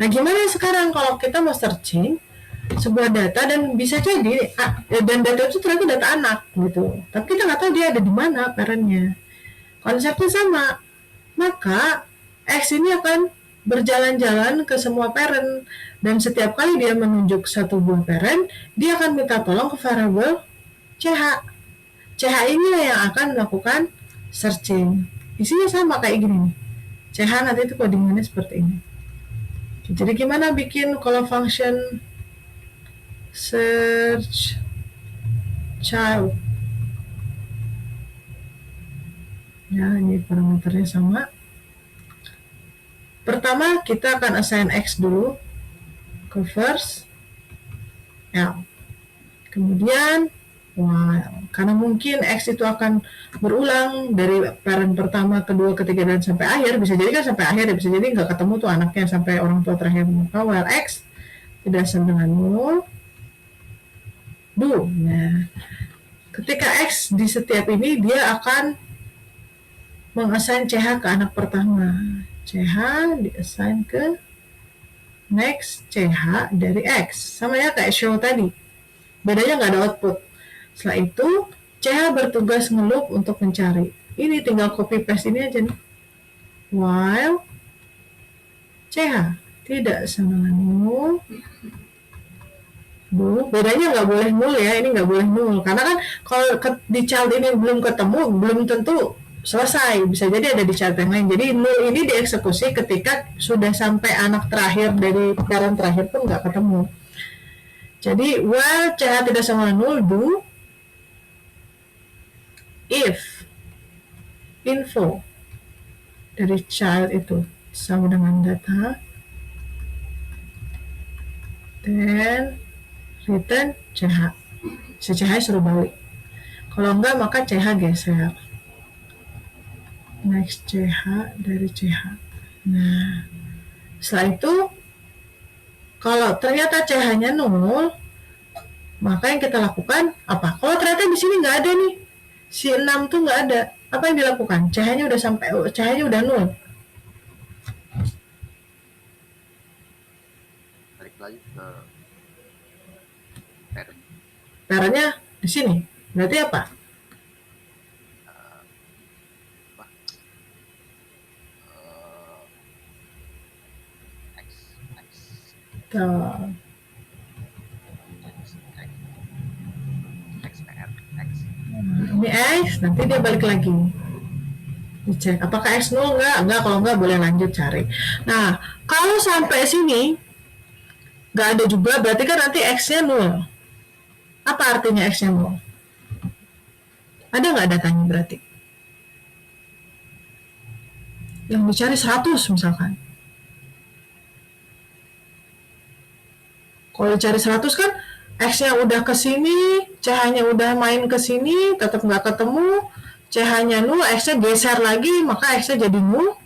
Speaker 1: Nah, gimana sekarang kalau kita mau searching sebuah data dan bisa jadi dan data itu ternyata data anak gitu, tapi kita nggak tahu dia ada di mana parentnya. Konsepnya sama, maka X ini akan berjalan-jalan ke semua parent, dan setiap kali dia menunjuk satu buah parent, dia akan minta tolong ke variabel CH. CH ini yang akan melakukan searching. Isinya sama kayak gini nih. CH nanti itu codingannya seperti ini. Jadi gimana bikin kalau function search child? Ya, ini parameternya sama. Pertama kita akan assign X dulu ke first L. Kemudian while, karena mungkin X itu akan berulang dari parent pertama, kedua, ketiga, dan sampai akhir. Bisa jadi kan sampai akhir ya, bisa jadi nggak ketemu tuh anaknya sampai orang tua terakhir. Maka while X tidak sama dengan 0, do. Nah, ketika X di setiap ini dia akan mengassign CH ke anak pertama. CH di-assign ke next CH dari X. Sama ya kayak show tadi. Bedanya nggak ada output. Setelah itu CH bertugas ngeloop untuk mencari. Ini tinggal copy paste ini aja nih. While CH tidak sama nul. Bedanya nggak boleh nul ya, ini nggak boleh nul. Karena kan kalau di child ini belum ketemu, belum tentu selesai. Bisa jadi ada di child yang lain. Jadi nul ini dieksekusi ketika sudah sampai anak terakhir dari parent terakhir pun nggak ketemu. Jadi while CH tidak sama nul, do if info dari child itu sama dengan data, then return CH. Si CH suruh balik. Kalau enggak maka CH geser. Next CH dari CH. Nah, setelah itu kalau ternyata CH-nya nol, maka yang kita lakukan apa? Kalau ternyata di sini nggak ada nih, si 6 tuh nggak ada, apa yang dilakukan? CH-nya udah sampai, CH-nya udah nol.
Speaker 4: Balik lagi ke parent.
Speaker 1: Parent-nya di sini. Berarti apa? Tuh. Ini X, nanti dia balik lagi. Dicek, apakah X 0? Enggak, kalau enggak boleh lanjut cari. Nah, kalau sampai sini enggak ada juga, berarti kan nanti X-nya 0. Apa artinya X-nya 0? Ada nggak datanya berarti? Yang dicari 100 misalkan. Kalau dicari 100 kan X-nya udah ke sini, CH-nya udah main ke sini, tetap nggak ketemu, CH-nya 0, X-nya geser lagi, maka X-nya jadi 0.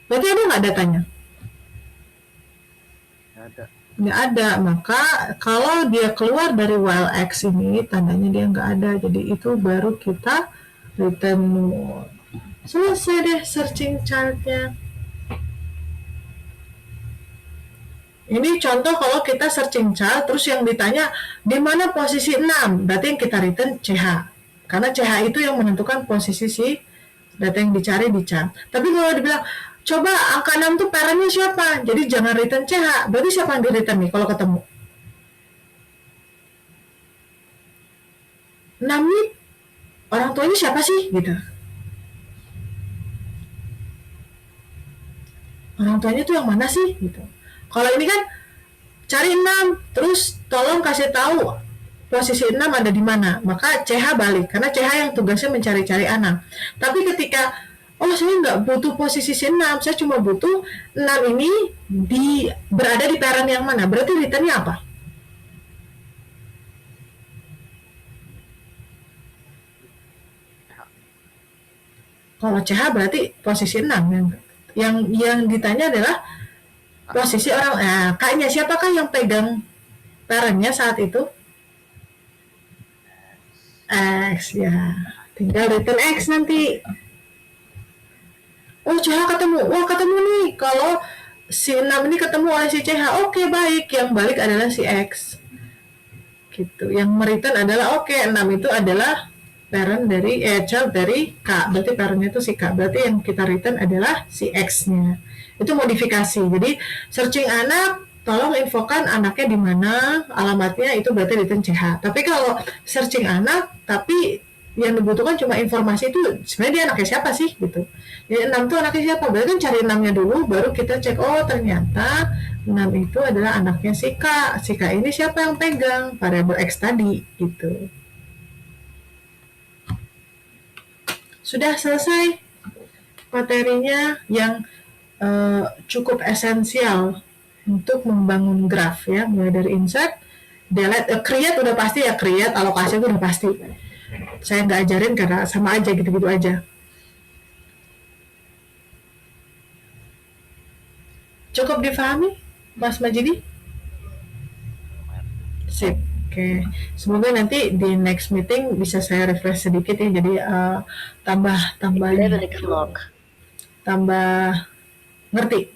Speaker 1: Berarti ada nggak datanya?
Speaker 4: Ada.
Speaker 1: Nggak ada, maka kalau dia keluar dari while X ini, tandanya dia nggak ada, jadi itu baru kita return 0. Selesai deh searching chart-nya. Ini contoh kalau kita searching chart, terus yang ditanya di mana posisi 6, berarti yang kita return CH. Karena CH itu yang menentukan posisi si data yang dicari di chart. Tapi kalau dibilang, coba angka 6 tuh parentnya siapa? Jadi jangan return CH, berarti siapa yang di return nih kalau ketemu? 6 nih, orang tuanya siapa sih? Gitu. Orang tuanya tuh yang mana sih? Gitu. Kalau ini kan cari 6, terus tolong kasih tahu posisi 6 ada di mana. Maka CH balik, karena CH yang tugasnya mencari-cari anak. Tapi ketika, oh saya nggak butuh posisi 6, saya cuma butuh 6 ini berada di parent yang mana. Berarti returnnya apa? Kalau CH berarti posisi 6. Yang ditanya adalah posisi orang, kayaknya siapakah yang pegang parentnya saat itu? X, ya. Tinggal return X nanti. Oh, CH ketemu. Wah, ketemu nih. Kalau si 6 ini ketemu oleh si CH. Oke, baik. Yang balik adalah si X. Gitu. Yang mereturn adalah, oke, 6 itu adalah parent dari, child dari K. Berarti parentnya itu si K. Berarti yang kita return adalah si X-nya. Itu modifikasi. Jadi searching anak, tolong infokan anaknya di mana, alamatnya, itu berarti return CH. Tapi kalau searching anak tapi yang dibutuhkan cuma informasi itu sebenarnya dia anaknya siapa sih gitu. Jadi 6 itu anaknya siapa? Berarti kan cari 6-nya dulu baru kita cek, oh ternyata 6 itu adalah anaknya si K. Si K ini siapa yang pegang? Variabel X tadi gitu. Sudah selesai materinya yang cukup esensial untuk membangun graf ya, mulai dari insert, delete, create udah pasti ya, create, alokasi itu udah pasti. Saya nggak ajarin karena sama aja gitu-gitu aja. Cukup difahami, Mas Majidi? Sip. Oke, semoga nanti di next meeting bisa saya refresh sedikit ya, jadi tambah ngerti.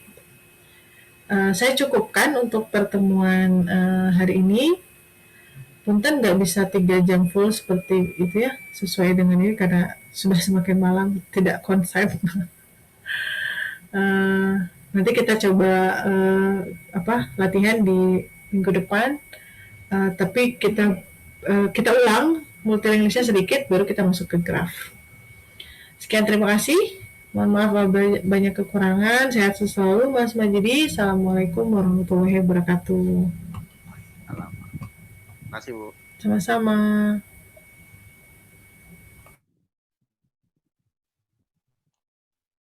Speaker 1: Saya cukupkan untuk pertemuan hari ini. Punten nggak bisa 3 jam full seperti itu ya, sesuai dengan ini karena sudah semakin malam, tidak konsep. Nanti kita coba latihan di minggu depan, tapi kita ulang multilingualisnya sedikit, baru kita masuk ke graf. Sekian, terima kasih. Mohon maaf banyak kekurangan. Sehat selalu Mas Majidi. Assalamualaikum warahmatullahi wabarakatuh.
Speaker 4: Terima kasih Bu.
Speaker 1: Sama-sama.